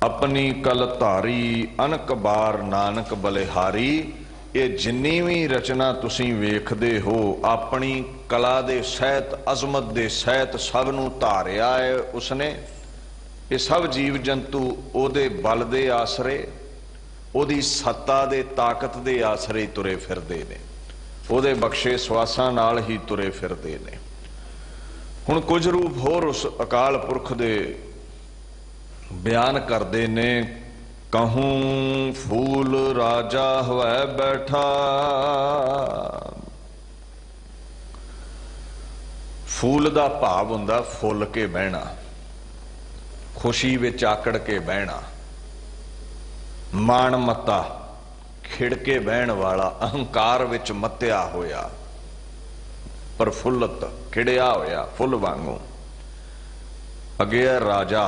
ਆਪਣੀ ਕਲ ਧਾਰੀ, ਅਨਕ ਬਾਰ ਨਾਨਕ ਬਲਿਹਾਰੀ। ਇਹ ਜਿੰਨੀ ਵੀ ਰਚਨਾ ਤੁਸੀਂ ਵੇਖਦੇ ਹੋ ਆਪਣੀ ਕਲਾ ਦੇ ਸਹਿਤ, ਅਜ਼ਮਤ ਦੇ ਸਹਿਤ ਸਭ ਨੂੰ ਧਾਰਿਆ ਹੈ ਉਸਨੇ। ਇਹ ਸਭ ਜੀਵ ਜੰਤੂ ਉਹਦੇ ਬਲ ਦੇ ਆਸਰੇ, ਉਹਦੀ ਸੱਤਾ ਦੇ ਤਾਕਤ ਦੇ ਆਸਰੇ ਤੁਰੇ ਫਿਰਦੇ ਨੇ, ਉਹਦੇ ਬਖਸ਼ੇ ਸਵਾਸਾਂ ਨਾਲ ਹੀ ਤੁਰੇ ਫਿਰਦੇ ਨੇ। ਹੁਣ ਕੁਝ ਰੂਪ ਹੋਰ ਉਸ ਅਕਾਲ ਪੁਰਖ ਦੇ ਬਿਆਨ ਕਰਦੇ ਨੇ। कहूं फूल राजा हुआ बैठा, फूल दा भाव हुंदा फुल के बहना, खुशी विच आकड़ के बहना, मान मता खिड़ के बहन वाला, अहंकार विच मत्या होया प्रफुल्लत खिड़िया होया फुल वांगू। अगे राजा,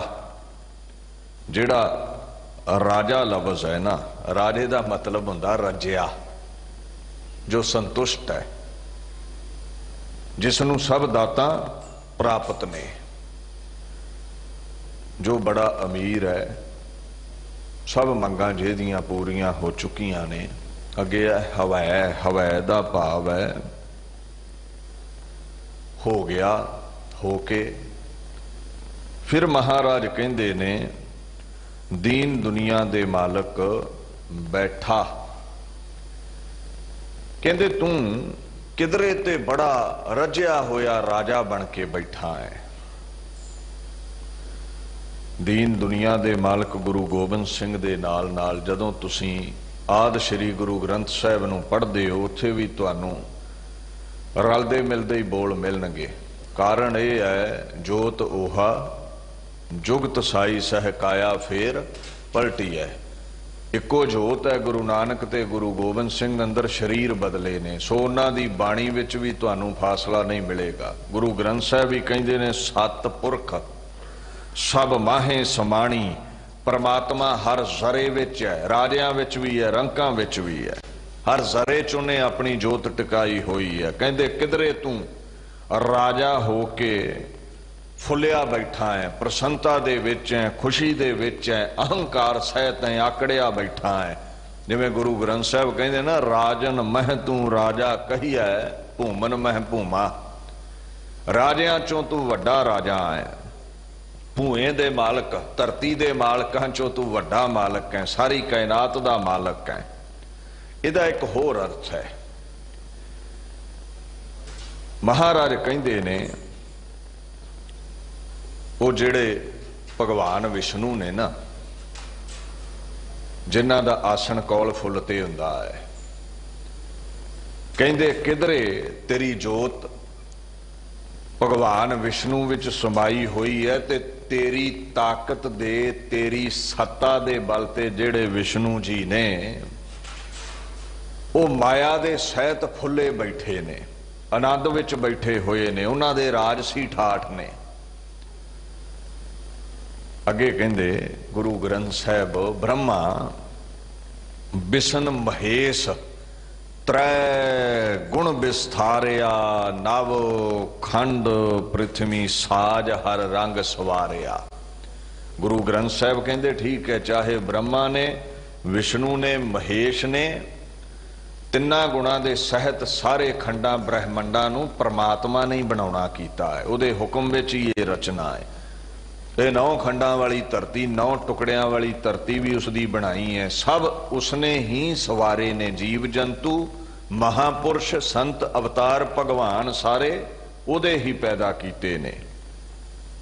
जिहड़ा राजा लफ्ज है ना, राजे का मतलब हुंदा रजिया, जो संतुष्ट है, जिसनों सब दाता प्राप्त ने, जो बड़ा अमीर है, सब मंगां जिहदियां पूरियां हो चुकियां ने। अगे हवै, हवै दा भाव है हो गया, होके। फिर महाराज कहंदे ने दीन दुनिया दे मालक बैठा, कहंदे तू किधरे ते बड़ा रजिया होया राजा बन के बैठा है। दीन दुनिया दे मालक गुरु गोबिंद सिंह दे नाल नाल जदों तुसीं आदि श्री गुरु ग्रंथ साहिब नूं पढ़दे हो, उत्थे भी तुहानूं रलदे मिलदे ही बोल मिलणगे। कारण यह है जोत ओहा जुगत साई सहकाया फेर पलटी है। इको जोत है गुरु नानक ते गुरु गोबिंद सिंह अंदर शरीर बदले ने। सो उन्हां दी बाणी विच भी तुहानूं फासला नहीं मिलेगा। गुरु ग्रंथ साहिब भी कहंदे ने सत पुरख सब माहे समाणी, परमात्मा हर जरे विच है, राजियां विच भी है, रंकां विच भी है, हर जरे च उन्हें अपनी जोत टिकाई हुई है। कहंदे किधरे तू राजा होके फुलिया बैठा है, प्रसन्नता दे विच है, खुशी दे विच है, अहंकार सहित है, आकड़िया बैठा है। जिवें गुरु ग्रंथ साहिब कहंदे ना राजन मह तू राजा कहिया भूमन मह भूमा। राजियां चों तू वड्डा राजा है, भूए दे मालक, धरती दे मालकां चों तू वड्डा मालक है, सारी कायनात दा मालक है। इहदा एक होर अर्थ है। महाराज कहंदे ने वो जिहड़े भगवान विष्णु ने ना, जिन्हां दा आसन कौल फुल ते हुंदा है, कहंदे किधरे तेरी जोत भगवान विष्णु विच समाई हुई है, ते तेरी ताकत दे, तेरी सत्ता दे बल ते जिहड़े विष्णु जी ने वो माया दे सहित फुले बैठे ने, आनंद विच बैठे हुए ने, उन्हां दे राजसी ठाठ ने। अगे कहंदे गुरु ग्रंथ साहिब ब्रह्मा बिसन महेश त्रै गुण विस्तारिया, नव खंड पृथ्वी साज हर रंग सवारिया। गुरु ग्रंथ साहिब कहंदे ठीक है, चाहे ब्रह्मा ने, विष्णु ने, महेश ने, तिन्ना गुणा दे सहित सारे खंडा ब्रह्मंडा नूं परमात्मा ने बनाउणा कीता है, उहदे हुक्म विच ही ये रचना है। ये 9 खंडा वाली धरती, 9 टुकड़ियां वाली धरती भी उसकी बनाई है, सब उसने ही सवारे ने। जीव जंतु, महापुरुष, संत, अवतार, भगवान सारे उहदे ही पैदा कीते ने।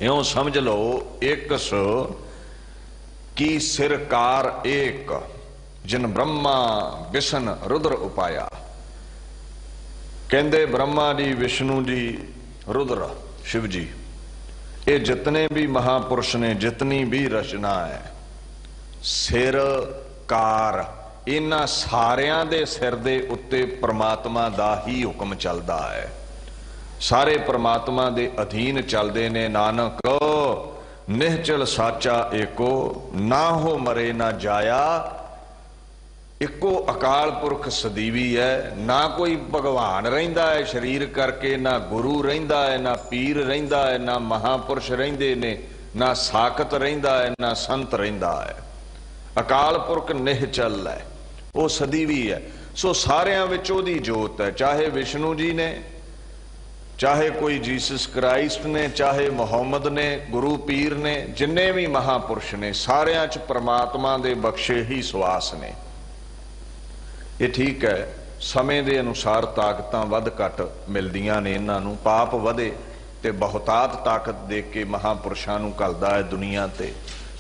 इउं समझ लो एक की सिरकार एक, जिन ब्रह्मा विष्णु रुद्र उपाया। कहंदे ब्रह्मा जी, विष्णु जी, रुद्र, शिव जी, ये जितने भी महापुरुष ने, जितनी भी रचना है, सिर कार इन्हां सारियां दे सिर दे उत्ते परमात्मा दा ही हुक्म चलदा है। सारे परमात्मा दे अधीन चलदे ने। नानक निहचल साचा एको, ना हो मरे ना जाया। इको अकाल पुरख सदीवी है। ना कोई भगवान रहिंदा है शरीर करके, ना गुरु रहिंदा है, ना पीर रहिंदा है, ना महापुरुष रहिंदे ने, ना साकत रहिंदा है, ना संत रहिंदा है। अकाल पुरख निहचल है, वो सदीवी है। सो सारियां विच ओहदी जोत है। चाहे विष्णु जी ने, चाहे कोई जीसस क्राइस्ट ने, चाहे मुहम्मद ने, गुरु पीर ने, जिन्ने भी महापुरुष ने, सारियां च परमात्मा दे बख्शे ही सवास ने। ये ठीक है, समय के अनुसार ताकतां वध घट मिलदियां ने इन्हां नूं। पाप वधे ते बहुतात ताकत दे के महापुरुषां नूं घलदा है दुनिया ते।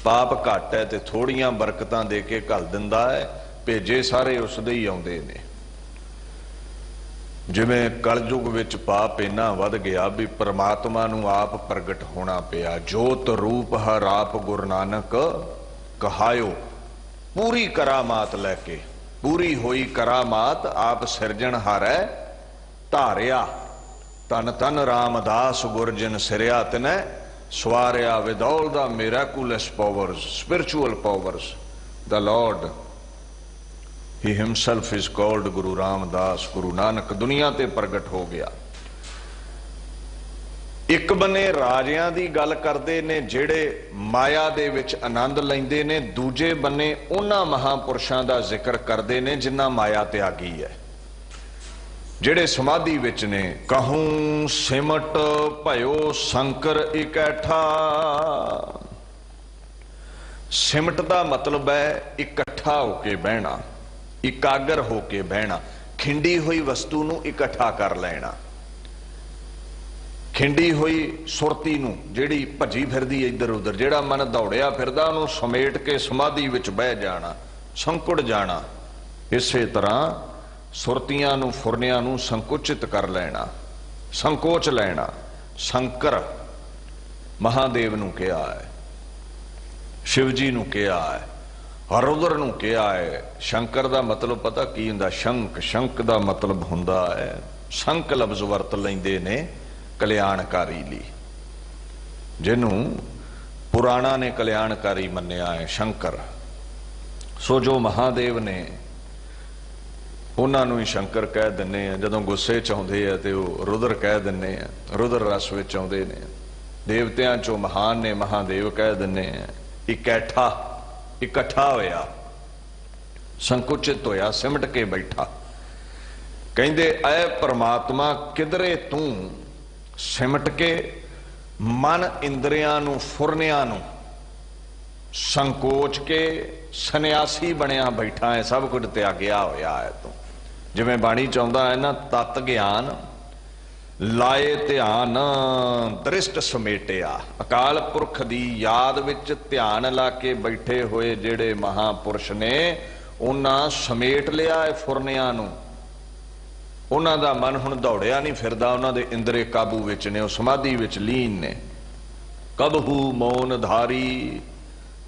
पाप घट है ते थोड़ियां बरकतां दे के घल दिंदा है। भेजे सारे उसदे ही आउंदे ने। जिवें कलयुग विच पाप इन्ना वध गया भी परमात्मा नूं आप प्रगट होना पिया। जोत रूप हर आप गुरु नानक कहायो। पूरी करामात लैके, पूरी हुई करामात आप सिरजनहार है धारिया। तन तन रामदास गुरजन सिरिया तिने सवारिया। With all the miraculous powers, spiritual powers, the Lord he himself is called गुरु रामदास। गुरु नानक दुनिया ते प्रगट हो गया। एक बने राजियां दी गल करदे ने जेड़े माया दे विच आनंद लैंदे ने, दूजे बने उन्हां महापुरुषां दा जिक्र करदे ने जिन्हां माया त्यागी है, जेड़े समाधि विच ने। कहूं सिमट भयो शंकर इकट्ठा। सिमट दा मतलब है इकट्ठा होके बहना, इकागर होके बहना। खिंडी हुई वस्तु नूं इकट्ठा कर लेना। खिंडी हुई सुरती नूं जिहड़ी भजी फिरदी इधर उधर, जिहड़ा मन दौड़िया फिरदा उहनूं समेट के समाधि विच बह जाना, संकुड़ जाना। इसे तरह सुरतियां नूं फुरनियां नूं संकुचित कर लेना, संकोच लेना। शंकर महादेव नूं कहा है, शिव जी नूं कहा है, रुद्र नूं कहा है। शंकर दा मतलब पता की हुंदा? शंख। शंख दा मतलब हुंदा है, शंख लफ्ज वरत लैंदे ने कल्याणकारी ली, जिन्हों पुराणा ने कल्याणकारी मन्निया है, शंकर। सो जो महादेव ने उन्होंने ही शंकर कह दिने। जदों गुस्से च आउंदे आ ते रुद्र कह दिने, रुद्र रस विच आउंदे ने। देवतियां चो महान ने महादेव कह दिने। इकट्ठा, इकट्ठा होया, संकुचित होया, सिमट के बैठा। कहंदे ऐ परमात्मा किधरे तू सिमट के मन इंद्रियां नूं फुरनियां नूं संकोच के सन्यासी बनया बैठा है। सब कुछ त्यागया होया है तू। जिवें बाणी चाहुंदा है ना, तत ज्ञान लाए ध्यान दृष्ट समेटिया। अकाल पुरख दी याद विच ध्यान ला के बैठे हुए जेड़े महापुरुष ने, उन्हां समेट लिया है फुरनियां नूं। उन्हां दा मन हुण दौड़िया नहीं फिरदा, उन्हां दे इंद्रे काबू विच ने, समाधि विच लीन ने। कबहू मौन धारी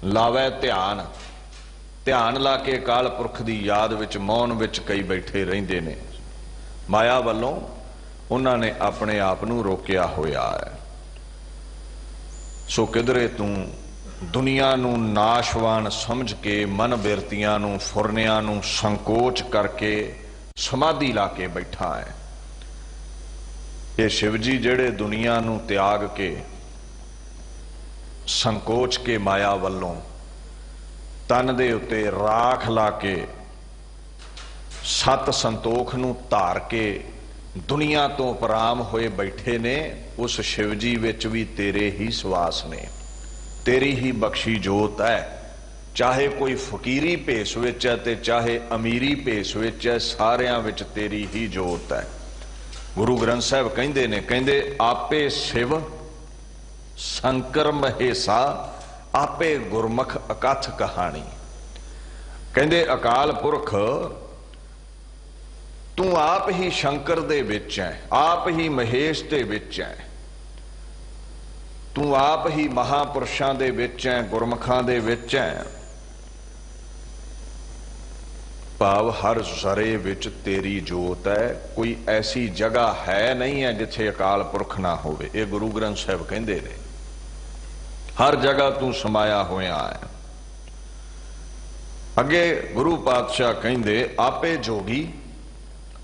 लावै ध्यान। ध्यान ला के अकाल पुरख दी याद विच मौन विच कई बैठे रहिंदे ने। माया वल्लों उन्होंने अपने आप नूं रोकिया होया है। सो किधरे तू दुनिया नूं नाशवान समझ के मन बिरतियां नूं फुरनियां नूं संकोच करके समाधि ला के बैठा है। ये शिवजी जेड़े दुनिया नूं त्याग के संकोच के माया वल्लों तन दे उत्ते राख ला के सत संतोख नूं धार के दुनिया तो पराम होए बैठे ने, उस शिवजी विच भी तेरे ही सवास ने, तेरी ही बख्शी जोत है। चाहे कोई फकीरी भेस विच है ते चाहे अमीरी भेस विच है, सारियां विच तेरी ही जोत है। गुरु ग्रंथ साहब कहंदे ने, कहंदे आपे शिव शंकर महेसा, आपे गुरमुख अकथ कहानी। कहंदे अकाल पुरख तू आप ही शंकर दे विच है, आप ही महेश दे विच है, तू आप ही महापुरुषां दे विच है, गुरमुखां दे विच है। भाव हर जरे विच तेरी जोत है, कोई ऐसी जगह है नहीं है जिथे अकाल पुरख ना होवे। ये गुरु ग्रंथ साहब कहते ने, हर जगह तू समाया होया है। अगे गुरु पातशाह कहते, आपे जोगी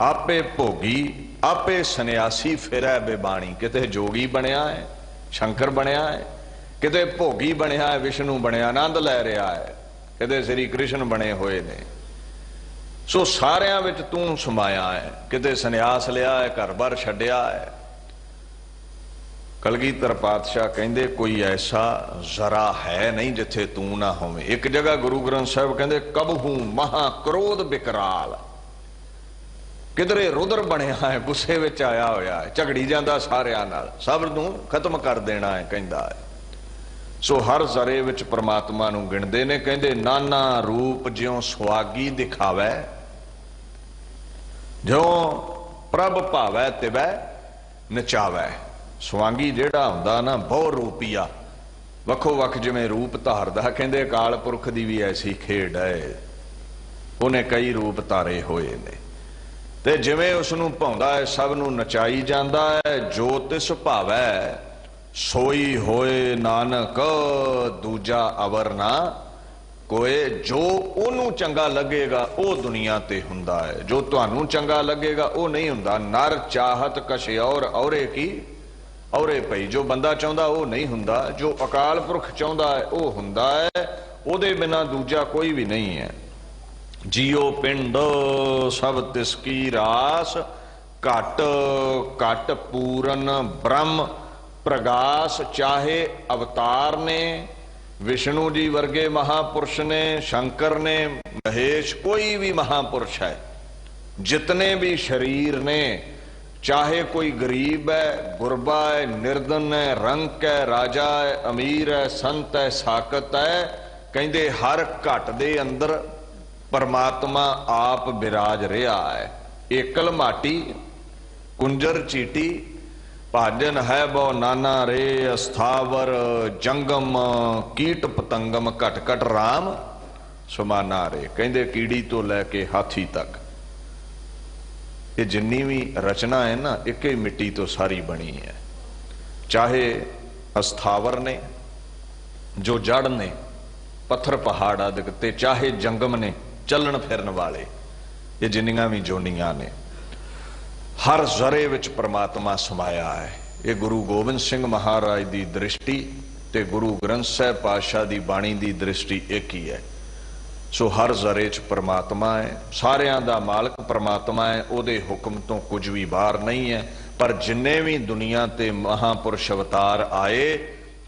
आपे भोगी आपे सन्यासी फिरै बेबाणी। किते जोगी बनया है, शंकर बनया है, किते भोगी बनया है, विष्णु बनया आनंद लै रहा है, किते श्री कृष्ण बने हुए ने। सो सारियां विच तू समाया है, किते सन्यास लिया है, घर बार छड्डिया है। कलगीधर पातशाह कहते, कोई ऐसा जरा है नहीं जिथे तू ना होवे। एक जगह गुरु ग्रंथ साहब कहते, कबहू महा क्रोध बिकराल। किधरे रुद्र बनया है, गुस्से विच आया होया है, झगड़ी जांदा सारियां नाल, सब नूं खत्म कर देना है कहंदा है। सो हर जरे विच परमात्मा नूं गिणदे ने। कहंदे, नाना रूप ज्यों सुहागी दिखावै, ज्यों प्रभ भावै तिवै नचावै। सुहागी जिहड़ा हुंदा ना, बहु रूपिया, वखो वख जिवें रूप धारदा। कहंदे अकाल पुरख दी भी ऐसी खेड है, उन्हें कई रूप धारे होए ने, ते जिवें उसनूं भाउंदा है सब नूं नचाई जांदा है। जो तिस भावै सोई होए नानक, दूजा अवर ना कोई। जो ओनू चंगा लगेगा वो दुनिया ते हुंदा है, जो तुहानू चंगा लगेगा वो नहीं हुंदा। नर चाहत कशे और औरे की औरे पई। जो बंदा चाहुंदा वो नहीं हुंदा, जो अकाल पुरख चाहुंदा है वो हुंदा है। उहदे बिना दूजा कोई भी नहीं है। जियो पिंड सब तिसकी रास, घट घट पूरन ब्रह्म प्रगास। चाहे अवतार ने, विष्णु जी वर्गे महापुरुष ने, शंकर ने, महेश, कोई भी महापुरुष है, जितने भी शरीर ने, चाहे कोई गरीब है, गुरबा है, निर्धन है, रंक है, राजा है, अमीर है, संत है, साकत है, कहते हर घट दे अंदर परमात्मा आप विराज रहा है। एकल माटी कुंजर चीटी, भाजन है बो नाना रे, अस्थावर जंगम कीट पतंगम, घट घट राम समाना रे। कहते कीड़ी तो लैके हाथी तक ये जिन्नी भी रचना है ना, एक ही मिट्टी तो सारी बनी है। चाहे अस्थावर ने, जो जड़ ने, पत्थर पहाड़ आदि ते, चाहे जंगम ने, चलन फिरन वाले, ये जिन्नियां भी जोनियां ने, हर जरे विच परमात्मा समाया है। ये गुरु गोबिंद सिंह महाराज की दृष्टि ते गुरु ग्रंथ साहिब पातशाह की बाणी की दृष्टि एक ही है। सो हर जरे च परमात्मा है, सारियां दा मालक परमात्मा है, उहदे हुक्म तो कुछ भी बाहर नहीं है। पर जिन्ने भी दुनिया ते महापुरुष अवतार आए,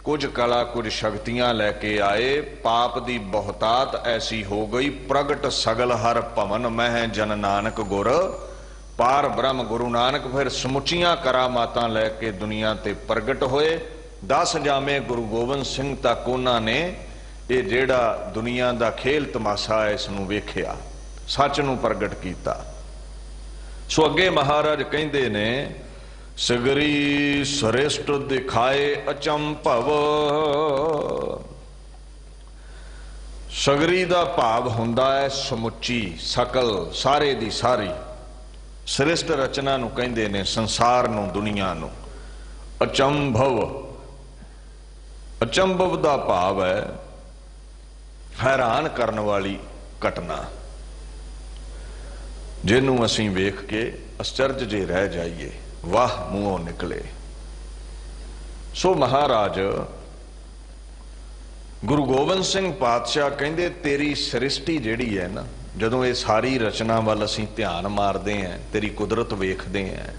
कुछ कला कुछ शक्तियां लैके आए। पाप दी बहुतात ऐसी हो गई, प्रगट सगल हर भवन मह जन नानक गुर पार ब्रह्म। गुरु नानक फिर समुचियां करामातां लैके दुनिया ते प्रगट होए। 10 जामे गुरु गोबिंद सिंह तक उन्होंने ये जेड़ा दुनिया का खेल तमाशा है इसनूं वेखिया, सच नूं प्रगट किया। सो अगे महाराज कहते ने, सगरी श्रेष्ठ दिखाए अचंभव। सगरी का भाव हुंदा है समुची, सकल, सारे दी सारी। श्रेष्ठ रचना नूं कहंदे ने, संसार नूं, दुनिया नूं। अचंभव, अचंभव का भाव है हैरान करने वाली घटना, जिन्हों असीं वेख के आश्चर्य जे रह जाइए, वाह मूहों निकले। सो महाराज गुरु गोबिंद सिंह पातशाह कहंदे, तेरी सृष्टि जिहड़ी है ना, जदों ये सारी रचना वाल असीं ध्यान मारते हैं, तेरी कुदरत वेखते हैं,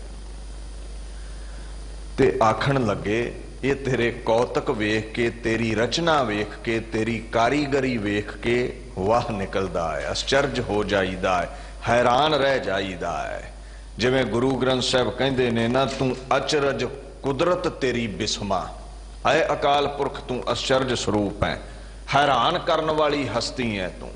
ते आखण लगे ये तेरे कौतक वेख के, तेरी रचना वेख के, तेरी कारीगरी वेख के वाह निकलदा है, आश्चर्य हो जाईदा है, हैरान रह जाईदा है। जिवें गुरु ग्रंथ साहब कहंदे ने ना, तू अचरज कुदरत तेरी बिस्मा। आए अकाल पुरख तू आश्चर्य स्वरूप है, हैरान करने वाली हस्ती है तू।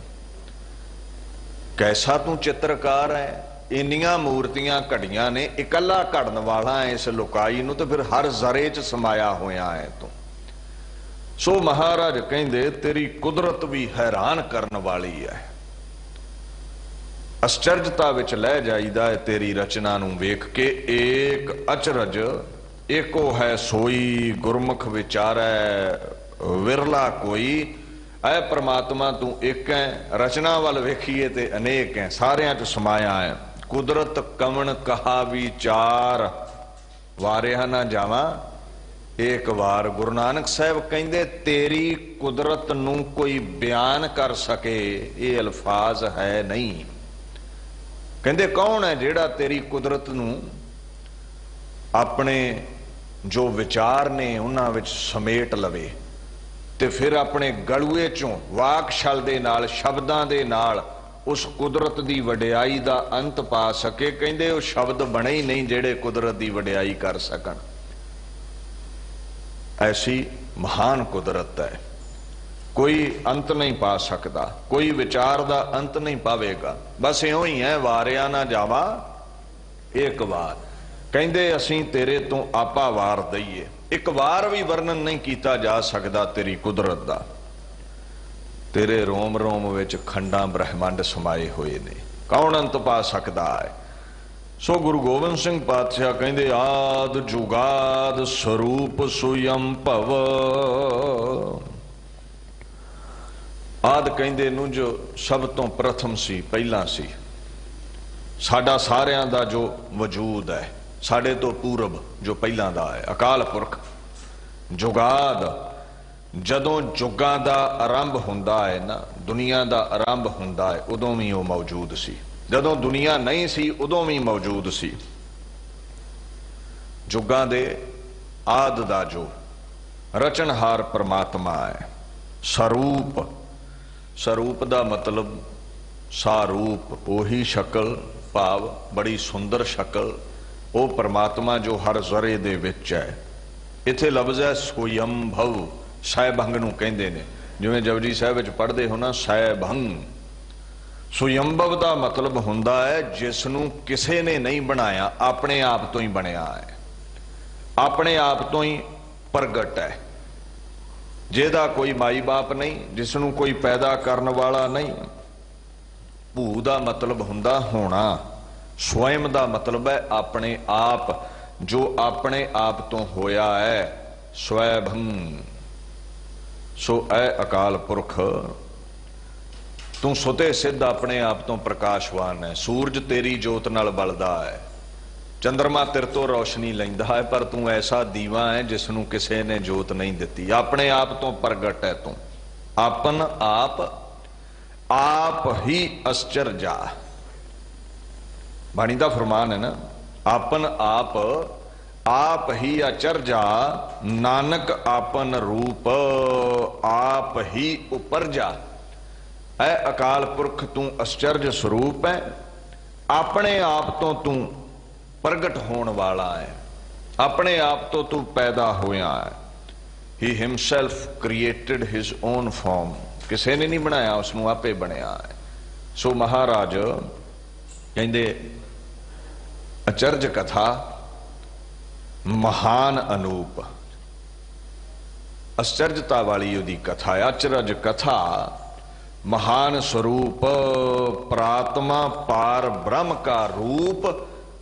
कैसा तू चित्रकार है, इन्नियां मूर्तियां घड़ियां ने, इकल्ला घड़न वाला है इस लुकाई नूं, तो फिर हर जरे च समाया होया है तू। सो महाराज कहंदे तेरी कुदरत भी हैरान करने वाली है। ਅਸਚਰਜਤਾ ਵਿੱਚ ਲੈ ਜਾਈਦਾ ਹੈ ਤੇਰੀ ਰਚਨਾ ਨੂੰ ਵੇਖ ਕੇ। ਏਕ ਅਚਰਜ ਏਕੋ ਹੈ ਸੋਈ, ਗੁਰਮੁਖ ਵਿਚਾਰੈ ਵਿਰਲਾ ਕੋਈ। ਐ ਪ੍ਰਮਾਤਮਾ ਤੂੰ ਇੱਕ ਹੈ, ਰਚਨਾ ਵੱਲ ਵੇਖੀਏ ਤੇ ਅਨੇਕ ਹੈ, ਸਾਰਿਆਂ 'ਚ ਸਮਾਇਆ ਹੈ। ਕੁਦਰਤ ਕਵਣ ਕਹਾ ਵਿਚਾਰ, ਵਾਰਿਆ ਨਾ ਜਾਵਾਂ ਇੱਕ ਵਾਰ। ਗੁਰੂ ਨਾਨਕ ਸਾਹਿਬ ਕਹਿੰਦੇ ਤੇਰੀ ਕੁਦਰਤ ਨੂੰ ਕੋਈ ਬਿਆਨ ਕਰ ਸਕੇ ਇਹ ਅਲਫਾਜ਼ ਹੈ ਨਹੀਂ। ਕਹਿੰਦੇ ਕੌਣ ਹੈ ਜਿਹੜਾ ਤੇਰੀ ਕੁਦਰਤ ਨੂੰ ਆਪਣੇ ਜੋ ਵਿਚਾਰ ਨੇ ਉਹਨਾਂ ਵਿੱਚ ਸਮੇਟ ਲਵੇ ਤੇ ਫਿਰ ਆਪਣੇ ਗਲੂਏ ਚੋਂ ਵਾਕ ਛਲ ਦੇ ਨਾਲ, ਸ਼ਬਦਾਂ ਦੇ ਨਾਲ ਉਸ ਕੁਦਰਤ ਦੀ ਵਡਿਆਈ ਦਾ ਅੰਤ ਪਾ ਸਕੇ। ਕਹਿੰਦੇ ਉਹ ਸ਼ਬਦ ਬਣੇ ਹੀ ਨਹੀਂ ਜਿਹੜੇ ਕੁਦਰਤ ਦੀ ਵਡਿਆਈ ਕਰ ਸਕਣ। ਐਸੀ ਮਹਾਨ ਕੁਦਰਤ ਹੈ, ਕੋਈ ਅੰਤ ਨਹੀਂ ਪਾ ਸਕਦਾ, ਕੋਈ ਵਿਚਾਰ ਦਾ ਅੰਤ ਨਹੀਂ ਪਾਵੇਗਾ। ਬਸ ਇਉਂ ਹੀ ਹੈ, ਵਾਰਿਆ ਨਾ ਜਾਵਾ ਇੱਕ ਵਾਰ। ਕਹਿੰਦੇ ਅਸੀਂ ਤੇਰੇ ਤੋਂ ਆਪਾ ਵਾਰ ਦਈਏ, ਇੱਕ ਵਾਰ ਵੀ ਵਰਣਨ ਨਹੀਂ ਕੀਤਾ ਜਾ ਸਕਦਾ ਤੇਰੀ ਕੁਦਰਤ ਦਾ। ਤੇਰੇ ਰੋਮ ਰੋਮ ਵਿੱਚ ਖੰਡਾਂ ਬ੍ਰਹਿਮੰਡ ਸਮਾਏ ਹੋਏ ਨੇ, ਕੌਣ ਅੰਤ ਪਾ ਸਕਦਾ ਹੈ। ਸੋ ਗੁਰੂ ਗੋਬਿੰਦ ਸਿੰਘ ਪਾਤਸ਼ਾਹ ਕਹਿੰਦੇ ਆਦ ਜੁਗਾਦ ਸਰੂਪ ਸੁਯੰ ਭਵ। ਆਦ ਕਹਿੰਦੇ ਨੂੰ ਜੋ ਸਭ ਤੋਂ ਪ੍ਰਥਮ ਸੀ, ਪਹਿਲਾਂ ਸੀ, ਸਾਡਾ ਸਾਰਿਆਂ ਦਾ ਜੋ ਵਜੂਦ ਹੈ, ਸਾਡੇ ਤੋਂ ਪੂਰਬ ਜੋ ਪਹਿਲਾਂ ਦਾ ਹੈ, ਅਕਾਲ ਪੁਰਖ। ਜੁਗਾਦ ਜਦੋਂ ਜੁਗਾਂ ਦਾ ਆਰੰਭ ਹੁੰਦਾ ਹੈ ਨਾ, ਦੁਨੀਆ ਦਾ ਆਰੰਭ ਹੁੰਦਾ ਹੈ, ਉਦੋਂ ਵੀ ਉਹ ਮੌਜੂਦ ਸੀ। ਜਦੋਂ ਦੁਨੀਆ ਨਹੀਂ ਸੀ ਉਦੋਂ ਵੀ ਮੌਜੂਦ ਸੀ। ਜੁਗਾਂ ਦੇ ਆਦ ਦਾ ਜੋ ਰਚਨਹਾਰ ਪ੍ਰਮਾਤਮਾ ਹੈ। ਸਰੂਪ, ਸਰੂਪ ਦਾ ਮਤਲਬ ਸਾਰੂਪ, ਉਹੀ ਸ਼ਕਲ, ਭਾਵ ਬੜੀ ਸੁੰਦਰ ਸ਼ਕਲ। ਉਹ ਪ੍ਰਮਾਤਮਾ ਜੋ ਹਰ ਜ਼ਰੇ ਦੇ ਵਿੱਚ ਹੈ। ਇੱਥੇ ਲਫ਼ਜ਼ ਹੈ ਸੋਯੰਭਵ, ਸੈਭੰਗ ਨੂੰ ਕਹਿੰਦੇ ਨੇ। ਜਿਵੇਂ ਜਪਜੀ ਸਾਹਿਬ ਵਿੱਚ ਪੜ੍ਹਦੇ ਹੋ ਨਾ, ਸੈਭੰਗ। ਸੋਯੰਭਵ ਦਾ ਮਤਲਬ ਹੁੰਦਾ ਹੈ ਜਿਸ ਨੂੰ ਕਿਸੇ ਨੇ ਨਹੀਂ ਬਣਾਇਆ, ਆਪਣੇ ਆਪ ਤੋਂ ਹੀ ਬਣਿਆ ਹੈ, ਆਪਣੇ ਆਪ ਤੋਂ ਹੀ ਪ੍ਰਗਟ ਹੈ, ਜਿਹਦਾ ਕੋਈ ਮਾਈ ਬਾਪ ਨਹੀਂ, ਜਿਸ ਨੂੰ ਕੋਈ ਪੈਦਾ ਕਰਨ ਵਾਲਾ ਨਹੀਂ। ਭੂ ਦਾ ਮਤਲਬ ਹੁੰਦਾ ਹੋਣਾ, ਸਵਯੰ ਦਾ ਮਤਲਬ ਹੈ ਆਪਣੇ ਆਪ, ਜੋ ਆਪਣੇ ਆਪ ਤੋਂ ਹੋਇਆ ਹੈ, ਸਵੈਭੰ। ਸੋ ਐ ਅਕਾਲ ਪੁਰਖ ਤੂੰ ਸੁਤੇ ਸਿੱਧ ਆਪਣੇ ਆਪ ਤੋਂ ਪ੍ਰਕਾਸ਼ਵਾਨ ਹੈ। ਸੂਰਜ ਤੇਰੀ ਜੋਤ ਨਾਲ ਬਲਦਾ ਹੈ, ਚੰਦਰਮਾ ਤੇਰੇ ਤੋਂ ਰੌਸ਼ਨੀ ਲੈਂਦਾ ਹੈ, ਪਰ ਤੂੰ ਐਸਾ ਦੀਵਾ ਹੈ ਜਿਸ ਨੂੰ ਕਿਸੇ ਨੇ ਜੋਤ ਨਹੀਂ ਦਿੱਤੀ। ਆਪਣੇ ਆਪ ਤੋਂ ਪ੍ਰਗਟ ਹੈ ਤੂੰ, ਆਪਨ ਆਪ, ਆਪ ਹੀ ਅਸਚਰਜਾ। ਬਾਣੀ ਦਾ ਫਰਮਾਨ ਹੈ ਨਾ, ਆਪਨ ਆਪ, ਆਪ ਹੀ ਅਚਰਜਾ, ਨਾਨਕ ਆਪਨ ਰੂਪ, ਆਪ ਹੀ ਉਪਰਜਾ। ਐ ਅਕਾਲ ਪੁਰਖ ਤੂੰ ਅਸਚਰਜ ਸਰੂਪ ਹੈ, ਆਪਣੇ ਆਪ ਤੋਂ ਤੂੰ ਪ੍ਰਗਟ ਹੋਣ ਵਾਲਾ ਹੈ, ਆਪਣੇ ਆਪ ਤੋਂ ਤੂੰ ਪੈਦਾ ਹੋਇਆ ਹੈ। He himself created his own form, ਕਿਸੇ ਨੇ ਨਹੀਂ ਬਣਾਇਆ, ਉਸ ਨੂੰ ਆਪੇ ਬਣਿਆ ਹੈ। ਸੋ ਮਹਾਰਾਜ ਕਹਿੰਦੇ ਅਚਰਜ ਕਥਾ ਮਹਾਨ ਅਨੂਪ, ਅਸਚਰਜਤਾ ਵਾਲੀ ਉਹਦੀ ਕਥਾ ਹੈ। ਅਚਰਜ ਕਥਾ ਮਹਾਨ ਸਰੂਪ, ਪ੍ਰਾਤਮਾ ਪਾਰ ਬ੍ਰਹਮ ਕਾ ਰੂਪ।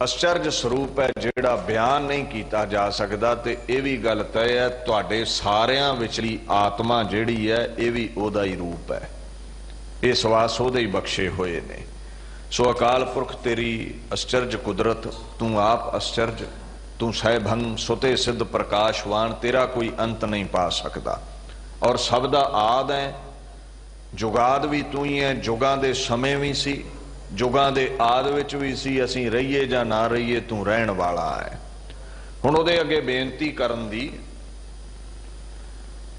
ਅਸਚਰਜ ਸਰੂਪ ਹੈ ਜਿਹੜਾ ਬਿਆਨ ਨਹੀਂ ਕੀਤਾ ਜਾ ਸਕਦਾ। ਤੇ ਇਹ ਵੀ ਗੱਲ ਤੈਅ ਹੈ, ਤੁਹਾਡੇ ਸਾਰਿਆਂ ਵਿਚਲੀ ਆਤਮਾ ਜਿਹੜੀ ਹੈ ਇਹ ਵੀ ਉਹਦਾ ਹੀ ਰੂਪ ਹੈ, ਇਹ ਸਵਾਸ ਉਹਦੇ ਹੀ ਬਖਸ਼ੇ ਹੋਏ ਨੇ। ਸੋ ਅਕਾਲ ਪੁਰਖ ਤੇਰੀ ਅਸਚਰਜ ਕੁਦਰਤ, ਤੂੰ ਆਪ ਅਸਚਰਜ, ਤੂੰ ਸੈਭੰ, ਸੁਤੇ ਸਿੱਧ ਪ੍ਰਕਾਸ਼ਵਾਨ, ਤੇਰਾ ਕੋਈ ਅੰਤ ਨਹੀਂ ਪਾ ਸਕਦਾ। ਔਰ ਸਭ ਦਾ ਆਦ ਹੈ, ਜੁਗਾਦ ਵੀ ਤੂੰ ਹੀ ਹੈ, ਜੁਗਾਂ ਦੇ ਸਮੇਂ ਵੀ ਸੀ, ਜੁਗਾਂ ਦੇ ਆਦ ਵਿੱਚ ਵੀ ਸੀ। ਅਸੀਂ ਰਹੀਏ ਜਾਂ ਨਾ ਰਹੀਏ ਤੂੰ ਰਹਿਣ ਵਾਲਾ ਹੈ। ਹੁਣ ਉਹਦੇ ਅੱਗੇ ਬੇਨਤੀ ਕਰਨ ਦੀ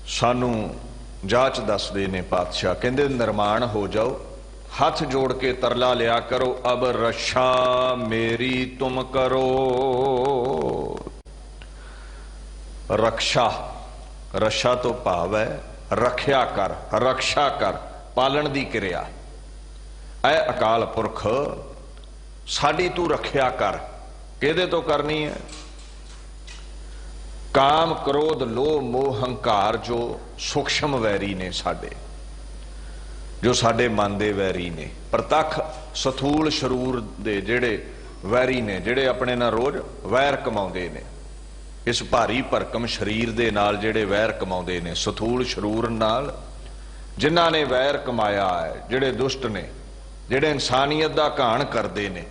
ਸਾਨੂੰ ਜਾਚ ਦੱਸਦੇ ਨੇ ਪਾਤਸ਼ਾਹ। ਕਹਿੰਦੇ ਨਿਰਮਾਣ ਹੋ ਜਾਓ, ਹੱਥ ਜੋੜ ਕੇ ਤਰਲਾ ਲਿਆ ਕਰੋ, ਅਬ ਰਛਾ ਮੇਰੀ ਤੁਮ ਕਰੋ। ਰਕਸ਼ਾ, ਰਛਾ ਤੋਂ ਭਾਵ ਹੈ ਰੱਖਿਆ ਕਰ, ਰਕਸ਼ਾ ਕਰ, ਪਾਲਣ ਦੀ ਕਿਰਿਆ। ਐ ਅਕਾਲ ਪੁਰਖ ਸਾਡੀ ਤੂੰ ਰੱਖਿਆ ਕਰ। ਕਿਹਦੇ ਤੋਂ ਕਰਨੀ ਹੈ? ਕਾਮ ਕ੍ਰੋਧ ਲੋਭ ਮੋਹ ਹੰਕਾਰ ਜੋ ਸੂਖਸ਼ਮ ਵੈਰੀ ਨੇ ਸਾਡੇ, जो साडे मन दे वैरी ने। प्रतख सथूल शरूर दे जेड़े वैरी ने, जेड़े अपने नाल रोज वैर कमाउंदे ने, इस भारी भरकम शरीर दे नाल जेड़े वैर कमाउंदे ने, सथूल शरूर नाल जिन्हां ने वैर कमाया है, जेड़े दुष्ट ने, जेड़े इंसानियत दा घाण करदे ने,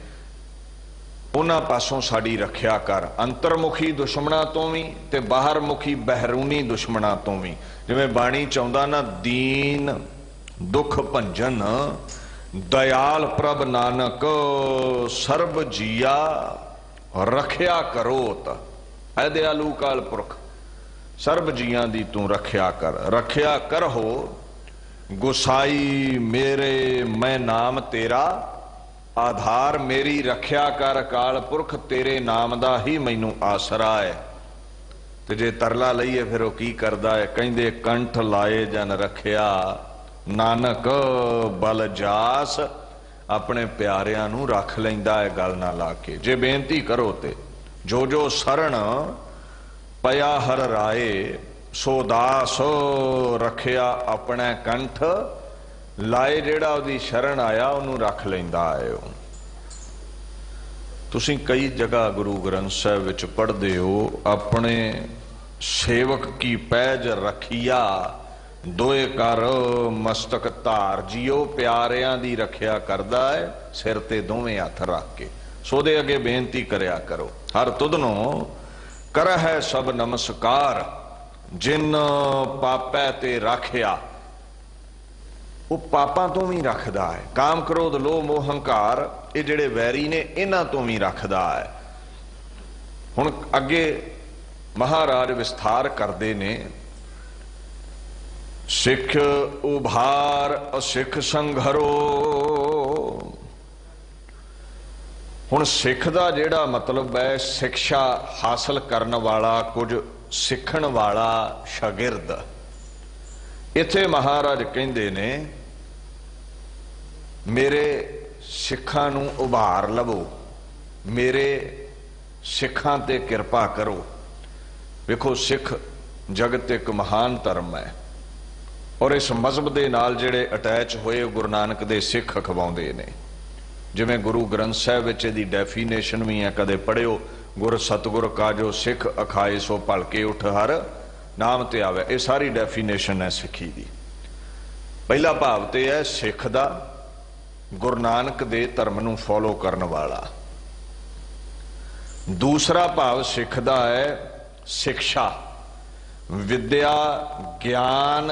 उन्हां पासों साडी रखिया कर। अंतरमुखी दुश्मनां तों भी ते बाहरमुखी बहरूनी दुश्मनां तों भी। जिवें बाणी चाहुंदा ना, दीन दुख भंजन दयाल प्रभ नानक सर्ब जिया रखिया करोत। ऐ दयालु काल पुरख, सर्ब जियां दी तू रखिया कर। रखिया कर हो गुसाई मेरे, मैं नाम तेरा आधार। मेरी रखिया कर काल पुरख, तेरे नाम दा ही मैनू आसरा है। ते जे तरला लईए फिर वो की करदा है, कहंदे कंठ लाए जन रखिया नानक बल जास। अपने प्यारियां नू रख लैंदा है गल ना ला के। जे बेनती करो ते जो जो शरण पया हर राए, सो दास रखिया अपने कंठ लाए। जेड़ा उहदी शरण आया उहनू रख लैंदा है। तुसीं कई जगह गुरु ग्रंथ साहिब विच पढ़दे हो, अपने सेवक की पैज रखिया दोए कर मस्तक धार। जियो प्यारियां दी रखिया करदा है सिर ते दोवें हथ रख के। सो दे अगे बेनती करया करो, हर तुधनो कर है सब नमस्कार। जिन पापै ते राखिया, वो पापां तो भी रखदा है। काम क्रोध लोभ मोह हंकार, ये जेड़े वैरी ने इन्हां तो भी रखदा है। हुण अगे महाराज विस्तार करदे ने, सिख उभार असिख संघरो। हुण सिख दा जेड़ा मतलब है, शिक्षा हासिल करन वाला, कुछ सिखण वाला शागिर्द। इत्थे महाराज कहंदे ने मेरे सिखां नूं उभार लवो, मेरे सिखां ते किरपा करो। वेखो सिख जगत एक महान धर्म है, और इस मजहब दे नाल जेड़े अटैच होए गुरु नानक दे सिख अखवाउंदे ने। जिवें गुरु ग्रंथ साहिब विच इहदी डेफिनेशन भी है, कदे पढ़िओ, गुर सतगुर का जो सिख अखाए सो भलके उठ हर नाम ते आवे। ये सारी डेफिनेशन है सिखी दी। पहला भाव ते है सिख दा गुरु नानक दे धर्म नूं फॉलो करन वाला। दूसरा भाव सिख दा है शिक्षा, विद्या, ज्ञान,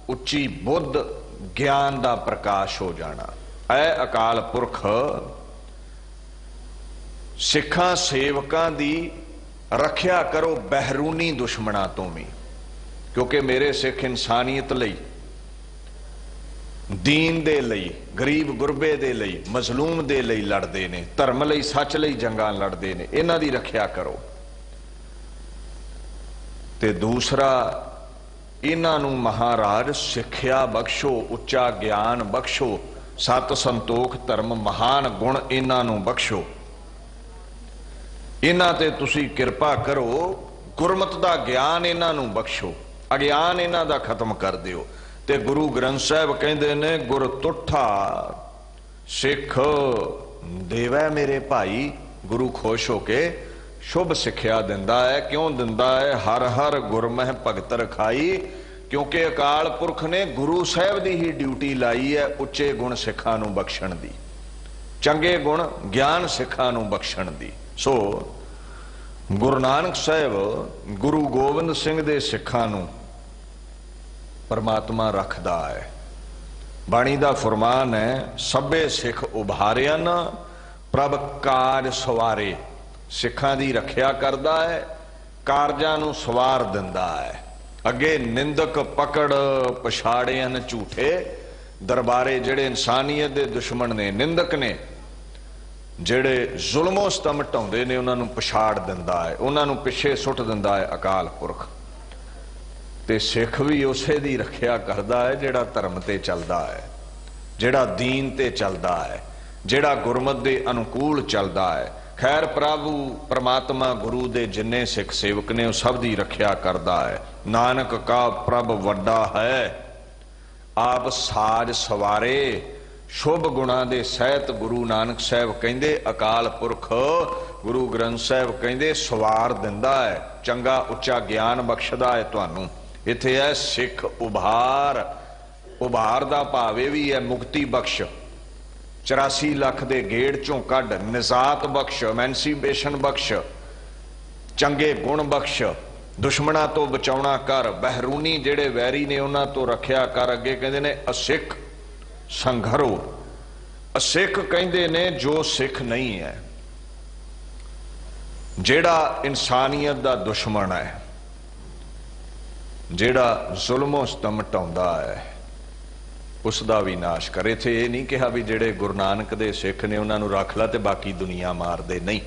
उच्ची बुद्ध, ज्ञान दा प्रकाश हो जाना। ऐ अकाल पुरख सिखां सेवकां दी रखिया करो बहरूनी दुश्मनां तो भी। क्योंकि मेरे सिख इंसानियत लई, दीन दे लई, गरीब गुरबे दे लई, मजलूम दे लई लड़दे ने, धर्म लई सच लई जंगां लड़दे ने। इन्हां दी रखिया करो। ते दूसरा, इन्हां नूं महाराज सिक्ख्या बख्शो, उच्चा ज्ञान बख्शो, सत संतोख धर्म महान गुण इन्हां नूं बख्शो। इन्हां ते तुसीं किरपा करो, गुरमत दा ज्ञान इन्हां नूं बख्शो, अज्ञान इन्हां दा खत्म कर दिओ। ते गुरु ग्रंथ साहिब कहंदे ने, गुर तुठा सिख देवै मेरे भाई। गुरु खुश होके शुभ सिक्ख्या दिंदा है। क्यों दिंदा है? हर हर गुरमह भगत रखाई। क्योंकि अकाल पुरख ने गुरु साहिब दी ही ड्यूटी लाई है उच्चे गुण सिखां नूं बख्शण दी, चंगे गुण ज्ञान सिखां नूं बख्शण दी। सो गुरु नानक साहिब गुरु गोबिंद सिंह दे सिखां नूं परमात्मा रखदा है। बाणी दा फरमान है, सभे सिख उभारियन प्रभ कार सवारे। सिखां दी रखिया करदा है, कारजां नूं सवार दिंदा है। अगे निंदक पकड़ पछाड़ियन झूठे दरबारे। जेड़े इंसानियत दे दुश्मन ने, निंदक ने, जेड़े जुल्मो सतम ढाउंदे ने, उन्हां नूं पछाड़ दिंदा है, उन्हां नूं पिछे सुट दिंदा है अकाल पुरख। ते सिख भी उसे दी रखिया करदा है जेड़ा धर्म ते चलदा है, जेड़ा दीन ते चलदा है, जेड़ा गुरमत दे अनुकूल चलदा है। खैर प्रभु परमात्मा गुरु दे जिन्ने सिख सेवक ने, सब दी रखिया करदा है। नानक का प्रभ वड्डा है, आप साज सवारे शुभ गुणा दे सहित गुरु नानक साहब कहंदे अकाल पुरख गुरु ग्रंथ साहब कहंदे सवार दिंदा है, चंगा उच्चा ज्ञान बख्शदा है तुहानू। इत्थे है सिख उभार, उभार दा भाव इह भी है मुक्ति बख्श, 84 लाख दे गेड़ चों कढ, निजात बख्श, एमेंसीपेशन बख्श, चंगे गुण बख्श, दुश्मना तो बचाउणा कर, बहरूनी जेड़े वैरी ने उन्हां तो रखिया कर। अगे कहंदे ने असिख संघरो, असिख कहंदे ने जो सिख नहीं है, जेड़ा इंसानियत दा दुश्मन है, जेड़ा जुल्मों सितम ढाउंदा है, उसका भी नाश करे। इत्थे ये नहीं कहा भी जेड़े गुरु नानक दे सिख ने उन्हां नूं रख ला ते बाकी दुनिया मार दे, नहीं।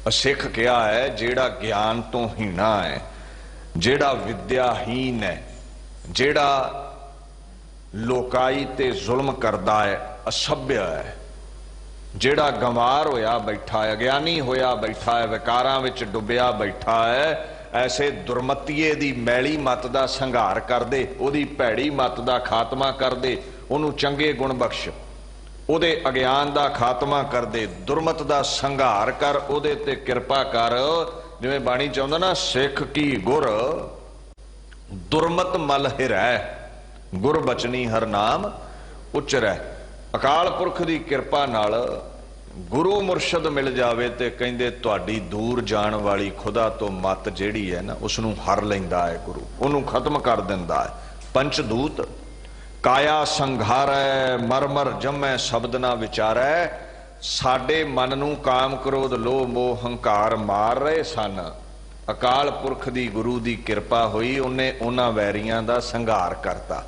असिख क्या है? जेड़ा ज्ञान तो हीना है, जेड़ा विद्याहीन है, जेड़ा लोकाई ते जुल्म करदा है, असभ्य है, जेड़ा गंवार होया बैठा है, अज्ञानी होया बैठा है, विकारां विच डुबिया बैठा है, ऐसे दुर्मतीए दी मैली मत दा संघार कर दे, ओदी भैड़ी मत दा खात्मा कर दे, ओनू चंगे गुण बख्श, ओदे अज्ञान दा खात्मा कर दे, दुर्मत दा संघार कर, ओदे ते किरपा कर। जिवें बाणी चाहुंदा ना, सिख की गुर दुर्मत मल हिरै, गुर बचनी हर नाम उचरै। अकाल पुरख दी किरपा नाल गुरु मुरशद मिल जावे ते कहंदे तुहाडी दूर जाण वाली खुदा तो मत जिहड़ी है ना, उसनूं हर लैंदा है गुरु, उहनूं खत्म कर दिंदा है। पंचदूत काया संघारै, मर मर जमै शब्द ना विचारै, साडे मन नूं काम क्रोध लोभ मोह हंकार मार रहे सन। अकाल पुरख दी गुरु दी किरपा हुई, उन्हें उन्हां वैरियां दा संघार करता,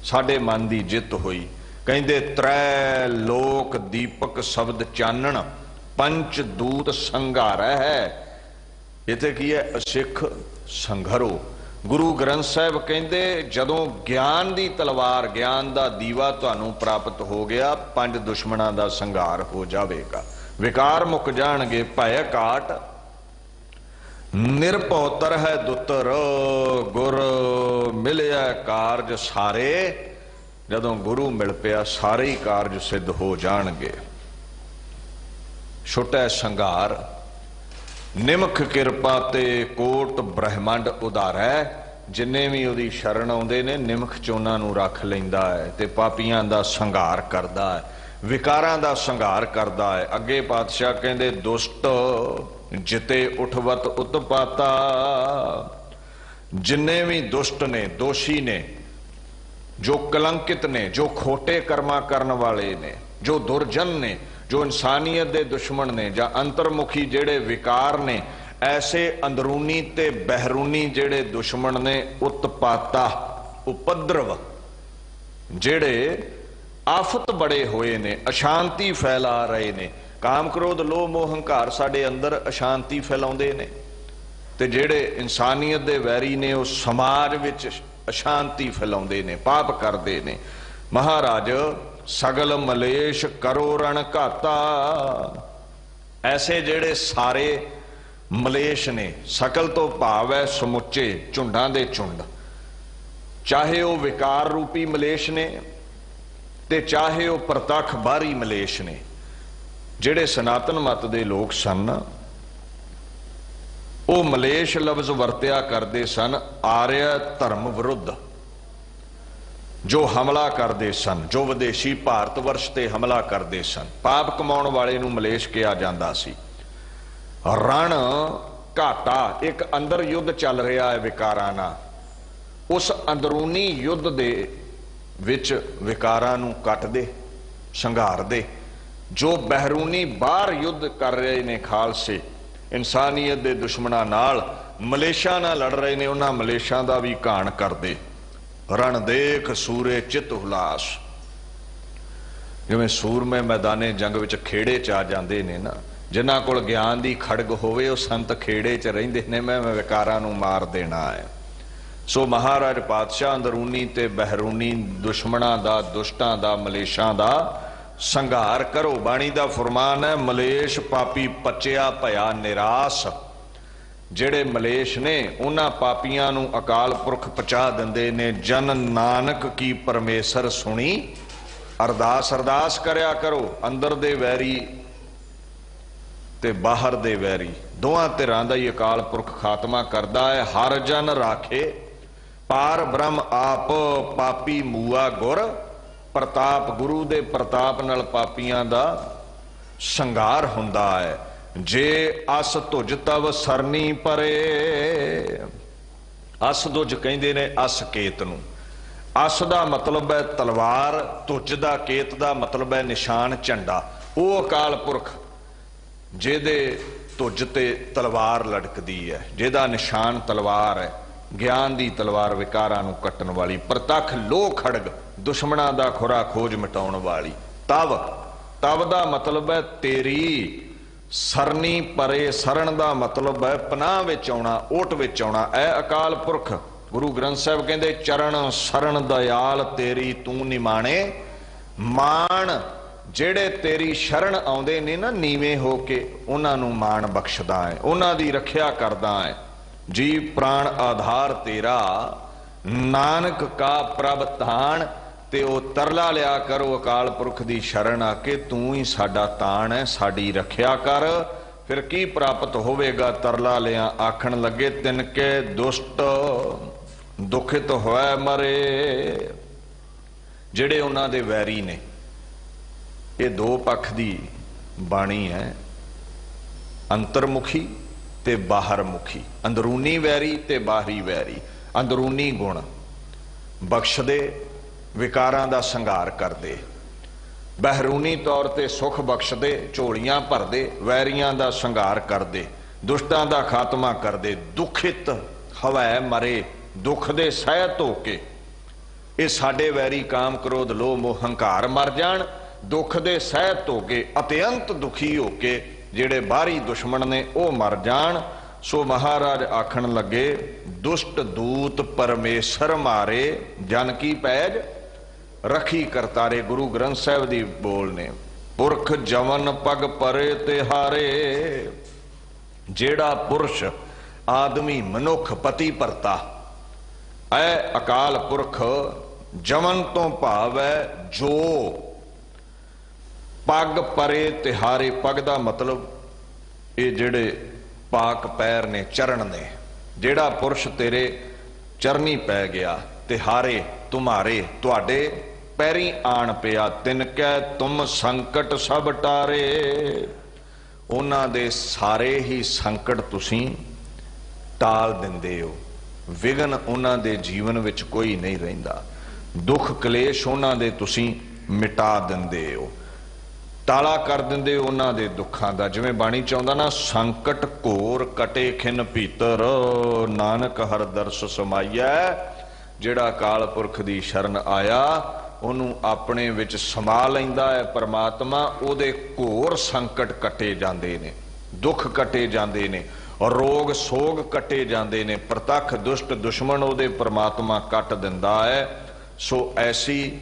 साडे मन दी जित हुई। कहंदे त्रै लोक दीपक शब्द चानण, पंच दूत संघारै है। इत्थे की है? असिख संघरो। गुरु ग्रंथ साहब कहंदे जदों ज्ञान दी तलवार, ज्ञान दा दीवा तुहानूं प्राप्त हो गया, 5 दुश्मनां दा संघार हो जावेगा, विकार मुक जाणगे, भय काट निरभौ तरह दुतर, गुर मिलिया कारज सारे। जदों गुरु मिल पिया, सारे ही कारज सिद्ध हो जाणगे। छुटै संघार निमख किरपा ते कोट ब्रह्मंड उधारै। जिन्ने भी उहदी शरण आउंदे ने, निमख च उहनां नूं रख लैंदा है ते पापियां दा संघार करदा है, विकारां दा संघार करदा है। अगे पातशाह कहंदे दुष्ट जिते उठवत उत्पाता। जिन्ने भी दुष्ट ने, दोषी ने, जो कलंकित ने, जो खोटे कर्मा करन वाले ने, जो दुर्जन ने, जो इंसानियत दे दुश्मन ने, या अंतर्मुखी जेड़े विकार ने, ऐसे अंदरूनी ते बहरूनी जेड़े दुश्मन ने, उत्पाता उपद्रव, जेड़े आफत बड़े हुए ने, अशांति फैला रहे ने। काम क्रोध लोभ मोह हंकार साडे अंदर अशांति फैलाउंदे ने, ते जेड़े इंसानियत दे वैरी ने, वो समाज विच अशांति फैलाउंदे ने, पाप करदे ने। महाराज सगल मलेश करो रण घाता। ऐसे जेड़े सारे मलेश ने, सकल तो भाव है समुचे, झुंडां दे झुंड, चाहे वो विकार रूपी मलेश ने ते चाहे वो प्रतख बाहरी मलेश ने। जेड़े सनातन मत दे लोग सन, वो मलेश लफ्ज वरत्या करते सन आर्य धर्म विरुद्ध, जो हमला करते सन, जो विदेशी भारत वर्ष ते हमला करते सन। पाप कमाउण वाले नूं मलेश कहा जांदा सी। रण घाटा, एक अंदर युद्ध चल रहा है विकारां नाल, उस अंदरूनी युद्ध दे विच विकारां नूं कट दे, संघार दे। जो बहरूनी बाहर युद्ध कर रहे ने खालसे, इंसानियत दे दुश्मनां नाल, मलेशा नाल लड़ रहे ने, उन्हां मलेशा दा भी घाण कर दे। रण देख सूरे चित हुलास। जिवें सूरमे मैदाने जंग विच खेड़े च आ जांदे ने ना, जिन्हां कोल ज्ञान दी खड़ग होवे, वो संत खेड़े च रहिंदे ने, मैं विकारां नूं मार देना है। सो महाराज पातशाह अंदरूनी ते बहरूनी दुश्मनां दा, दुष्टां दा, मलेशां दा संघार करो। बाणी दा फरमान है, मलेश पापी पचिया भया निराश। ਜਿਹੜੇ ਮਲੇਸ਼ ਨੇ ਉਹਨਾਂ ਪਾਪੀਆਂ ਨੂੰ ਅਕਾਲ ਪੁਰਖ ਪਹੁੰਚਾ ਦਿੰਦੇ ਨੇ। ਜਨ ਨਾਨਕ ਕੀ ਪਰਮੇਸ਼ਰ ਸੁਣੀ ਅਰਦਾਸ। ਅਰਦਾਸ ਕਰਿਆ ਕਰੋ। ਅੰਦਰ ਦੇ ਵੈਰੀ ਤੇ ਬਾਹਰ ਦੇ ਵੈਰੀ ਦੋਹਾਂ ਧਿਰਾਂ ਦਾ ਹੀ ਅਕਾਲ ਪੁਰਖ ਖਾਤਮਾ ਕਰਦਾ ਹੈ। ਹਰ ਜਨ ਰਾਖੇ ਪਾਰ ਬ੍ਰਹਮ ਆਪ, ਪਾਪੀ ਮੂਆ ਗੁਰ ਪ੍ਰਤਾਪ। ਗੁਰੂ ਦੇ ਪ੍ਰਤਾਪ ਨਾਲ ਪਾਪੀਆਂ ਦਾ ਸੰਘਾਰ ਹੁੰਦਾ ਹੈ। ਜੇ ਅਸ ਧੁਜ ਤਵ ਸਰਨੀ ਪਰੇ। ਅਸ ਧੁਜ ਕਹਿੰਦੇ ਨੇ ਅਸ ਕੇਤ ਨੂੰ। ਅਸ ਦਾ ਮਤਲਬ ਹੈ ਤਲਵਾਰ, ਧੁਜ ਦਾ ਕੇਤ ਦਾ ਮਤਲਬ ਹੈ ਨਿਸ਼ਾਨ, ਝੰਡਾ। ਉਹ ਅਕਾਲ ਪੁਰਖ ਜਿਹਦੇ ਧੁਜ ਤੇ ਤਲਵਾਰ ਲਟਕਦੀ ਹੈ, ਜਿਹਦਾ ਨਿਸ਼ਾਨ ਤਲਵਾਰ ਹੈ, ਗਿਆਨ ਦੀ ਤਲਵਾਰ, ਵਿਕਾਰਾਂ ਨੂੰ ਕੱਟਣ ਵਾਲੀ, ਪ੍ਰਤੱਖ ਲੋਹ ਖੜਗ, ਦੁਸ਼ਮਣਾਂ ਦਾ ਖੁਰਾ ਖੋਜ ਮਿਟਾਉਣ ਵਾਲੀ। ਤਵ, ਤਵ ਦਾ ਮਤਲਬ ਹੈ ਤੇਰੀ। ਸਰਨੀ ਪਰੇ, ਸਰਨ ਦਾ ਮਤਲਬ ਹੈ ਪਨਾਹ ਵਿੱਚ ਆਉਣਾ, ਓਟ ਵਿੱਚ ਆਉਣਾ। ਇਹ ਅਕਾਲ ਪੁਰਖ ਗੁਰੂ ਗ੍ਰੰਥ ਸਾਹਿਬ ਕਹਿੰਦੇ ਚਰਨ ਸਰਨ ਦਇਆਲ ਤੇਰੀ ਤੂੰ ਨਿਮਾਣੇ। ਮਾਣ ਜਿਹੜੇ ਤੇਰੀ ਸ਼ਰਨ ਆਉਂਦੇ ਨੇ ਨਾ ਨੀਵੇਂ ਹੋ ਕੇ, ਉਹਨਾਂ ਨੂੰ ਮਾਣ ਬਖਸ਼ਦਾ ਹੈ, ਉਹਨਾਂ ਦੀ ਰੱਖਿਆ ਕਰਦਾ ਹੈ। ਜੀ ਪ੍ਰਾਣ ਆਧਾਰ ਤੇਰਾ ਨਾਨਕ ਕਾ ਪ੍ਰਭ ਤਾਣ। ਤੇ ਉਹ ਤਰਲਾ ਲਿਆ ਕਰੋ ਅਕਾਲ ਪੁਰਖ ਦੀ ਸ਼ਰਨ ਆ ਕੇ, ਤੂੰ ਹੀ ਸਾਡਾ ਤਾਣ ਹੈ, ਸਾਡੀ ਰੱਖਿਆ ਕਰ। ਫਿਰ ਕੀ ਪ੍ਰਾਪਤ ਹੋਵੇਗਾ? ਤਰਲਾ ਲਿਆ ਆਖਣ ਲੱਗੇ ਤਿਨਕੇ ਦੁਸ਼ਟ ਦੁਖਿਤ ਹੋਇ ਮਰੇ। ਜਿਹੜੇ ਉਹਨਾਂ ਦੇ ਵੈਰੀ ਨੇ, ਇਹ ਦੋ ਪੱਖ ਦੀ ਬਾਣੀ ਹੈ, ਅੰਤਰਮੁਖੀ ਤੇ ਬਾਹਰ ਮੁਖੀ। ਅੰਦਰੂਨੀ ਵੈਰੀ ਤੇ ਬਾਹਰੀ ਵੈਰੀ। ਅੰਦਰੂਨੀ ਗੁਣ ਬਖਸ਼ਦੇ, ਵਿਕਾਰਾਂ ਦਾ ਸੰਘਾਰ ਕਰਦੇ। ਬਹਿਰੂਨੀ ਤੌਰ ਤੇ ਸੁਖ ਬਖਸ਼ਦੇ, ਝੋਲੀਆਂ ਭਰਦੇ, ਵੈਰੀਆਂ ਦਾ ਸੰਘਾਰ ਕਰਦੇ, ਦੁਸ਼ਟਾਂ ਦਾ ਖਾਤਮਾ ਕਰਦੇ। ਦੁਖਿਤ ਹਵੈ ਮਰੇ, ਦੁੱਖ ਦੇ ਸਹਿਤ ਹੋ ਕੇ। ਇਹ ਸਾਡੇ ਵੈਰੀ ਕਾਮ ਕ੍ਰੋਧ ਲੋਭ ਮੋਹ ਹੰਕਾਰ ਮਰ ਜਾਣ, ਦੁੱਖ ਦੇ ਸਹਿਤ ਹੋ ਕੇ, ਅਤਿਅੰਤ ਦੁਖੀ ਹੋ ਕੇ। ਜਿਹੜੇ ਬਾਹਰੀ ਦੁਸ਼ਮਣ ਨੇ ਉਹ ਮਰ ਜਾਣ। ਸੋ ਮਹਾਰਾਜ ਆਖਣ ਲੱਗੇ ਦੁਸ਼ਟ ਦੂਤ ਪਰਮੇਸ਼ਰ ਮਾਰੇ, ਜਨ ਕੀ ਪੈਜ ਰਖੀ ਕਰਤਾਰੇ। ਗੁਰੂ ਗ੍ਰੰਥ ਸਾਹਿਬ ਦੀ ਬੋਲ ਨੇ। ਪੁਰਖ ਜਵਨ ਪਗ ਪਰੇ ਤੇ ਹਾਰੇ। ਜਿਹੜਾ ਪੁਰਸ਼ ਆਦਮੀ ਮਨੁੱਖ ਪਤੀ ਭਰਤਾ, ਐ ਅਕਾਲ ਪੁਰਖ ਜਵਨ ਤੋਂ ਭਾਵ ਹੈ ਜੋ ਪੱਗ ਪਰੇ ਤਿਹਾਰੇ। ਪੱਗ ਦਾ ਮਤਲਬ ਇਹ ਜਿਹੜੇ ਪਾਕ ਪੈਰ ਨੇ, ਚਰਨ ਨੇ। ਜਿਹੜਾ ਪੁਰਸ਼ ਤੇਰੇ ਚਰਨੀ ਪੈ ਗਿਆ, ਤਿਹਾਰੇ ਤੁਮਾਰੇ, ਤੁਹਾਡੇ ਪੈਰੀ ਆਣ ਪਿਆ। ਤਿਨਕੈ ਤੁਮ ਸੰਕਟ ਸਭ ਟਾਰੇ। ਉਹਨਾਂ ਦੇ ਸਾਰੇ ਹੀ ਸੰਕਟ ਤੁਸੀਂ ਟਾਲ ਦਿੰਦੇ ਹੋ। ਵਿਘਨ ਉਹਨਾਂ ਦੇ ਜੀਵਨ ਵਿੱਚ ਕੋਈ ਨਹੀਂ ਰਹਿੰਦਾ। ਦੁੱਖ ਕਲੇਸ਼ ਉਹਨਾਂ ਦੇ ਤੁਸੀਂ ਮਿਟਾ ਦਿੰਦੇ ਹੋ, ਟਾਲਾ ਕਰ ਦਿੰਦੇ ਹੋ ਉਹਨਾਂ ਦੇ ਦੁੱਖਾਂ ਦਾ। ਜਿਵੇਂ ਬਾਣੀ ਚ ਆਉਂਦਾ ਨਾ, ਸੰਕਟ ਘੋਰ ਕਟੇ ਖਿਨ ਭੀਤਰ, ਨਾਨਕ ਹਰ ਦਰਸ ਸਮਾਈਐ। ਜਿਹੜਾ ਅਕਾਲ ਪੁਰਖ ਦੀ ਸ਼ਰਨ ਆਇਆ, ਉਹਨੂੰ ਆਪਣੇ ਵਿੱਚ ਸਮਾ ਲੈਂਦਾ ਹੈ ਪਰਮਾਤਮਾ। ਉਹਦੇ ਘੋਰ ਸੰਕਟ ਕੱਟੇ ਜਾਂਦੇ ਨੇ, ਦੁੱਖ ਕੱਟੇ ਜਾਂਦੇ ਨੇ, ਰੋਗ ਸੋਗ ਕੱਟੇ ਜਾਂਦੇ ਨੇ। ਪ੍ਰਤੱਖ ਦੁਸ਼ਟ ਦੁਸ਼ਮਣ ਉਹਦੇ ਪਰਮਾਤਮਾ ਕੱਟ ਦਿੰਦਾ ਹੈ। ਸੋ ਐਸੀ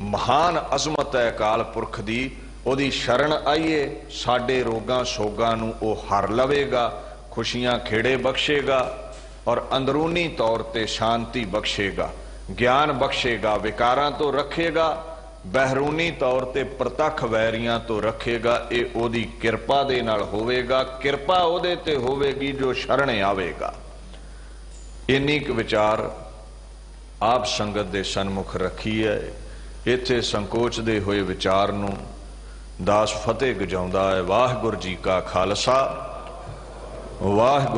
ਮਹਾਨ ਅਜ਼ਮਤ ਹੈ ਅਕਾਲ ਪੁਰਖ ਦੀ। ਉਹਦੀ ਸ਼ਰਨ ਆਈਏ, ਸਾਡੇ ਰੋਗਾਂ ਸੋਗਾਂ ਨੂੰ ਉਹ ਹਰ ਲਵੇਗਾ, ਖੁਸ਼ੀਆਂ ਖੇੜੇ ਬਖਸ਼ੇਗਾ, ਔਰ ਅੰਦਰੂਨੀ ਤੌਰ ਤੇ ਸ਼ਾਂਤੀ ਬਖਸ਼ੇਗਾ, ਗਿਆਨ ਬਖਸ਼ੇਗਾ, ਵਿਕਾਰਾਂ ਤੋਂ ਰੱਖੇਗਾ, ਬਹਿਰੂਨੀ ਤੌਰ ਤੇ ਪ੍ਰਤੱਖ ਵੈਰੀਆਂ ਤੋਂ ਰੱਖੇਗਾ। ਇਹ ਉਹਦੀ ਕਿਰਪਾ ਦੇ ਨਾਲ ਹੋਵੇਗਾ। ਕਿਰਪਾ ਉਹਦੇ ਤੇ ਹੋਵੇਗੀ ਜੋ ਸ਼ਰਨ ਆਵੇਗਾ। ਇੰਨੀ ਕੁ ਵਿਚਾਰ ਆਪ ਸੰਗਤ ਦੇ ਸਨਮੁਖ ਰੱਖੀ ਹੈ। ਇੱਥੇ ਸੰਕੋਚਦੇ ਹੋਏ ਵਿਚਾਰ ਨੂੰ ਦਾਸ ਫਤਿਹ ਗਜਾਉਂਦਾ ਹੈ। ਵਾਹਿਗੁਰੂ ਜੀ ਕਾ ਖਾਲਸਾ, ਵਾਹਿਗੁਰੂ।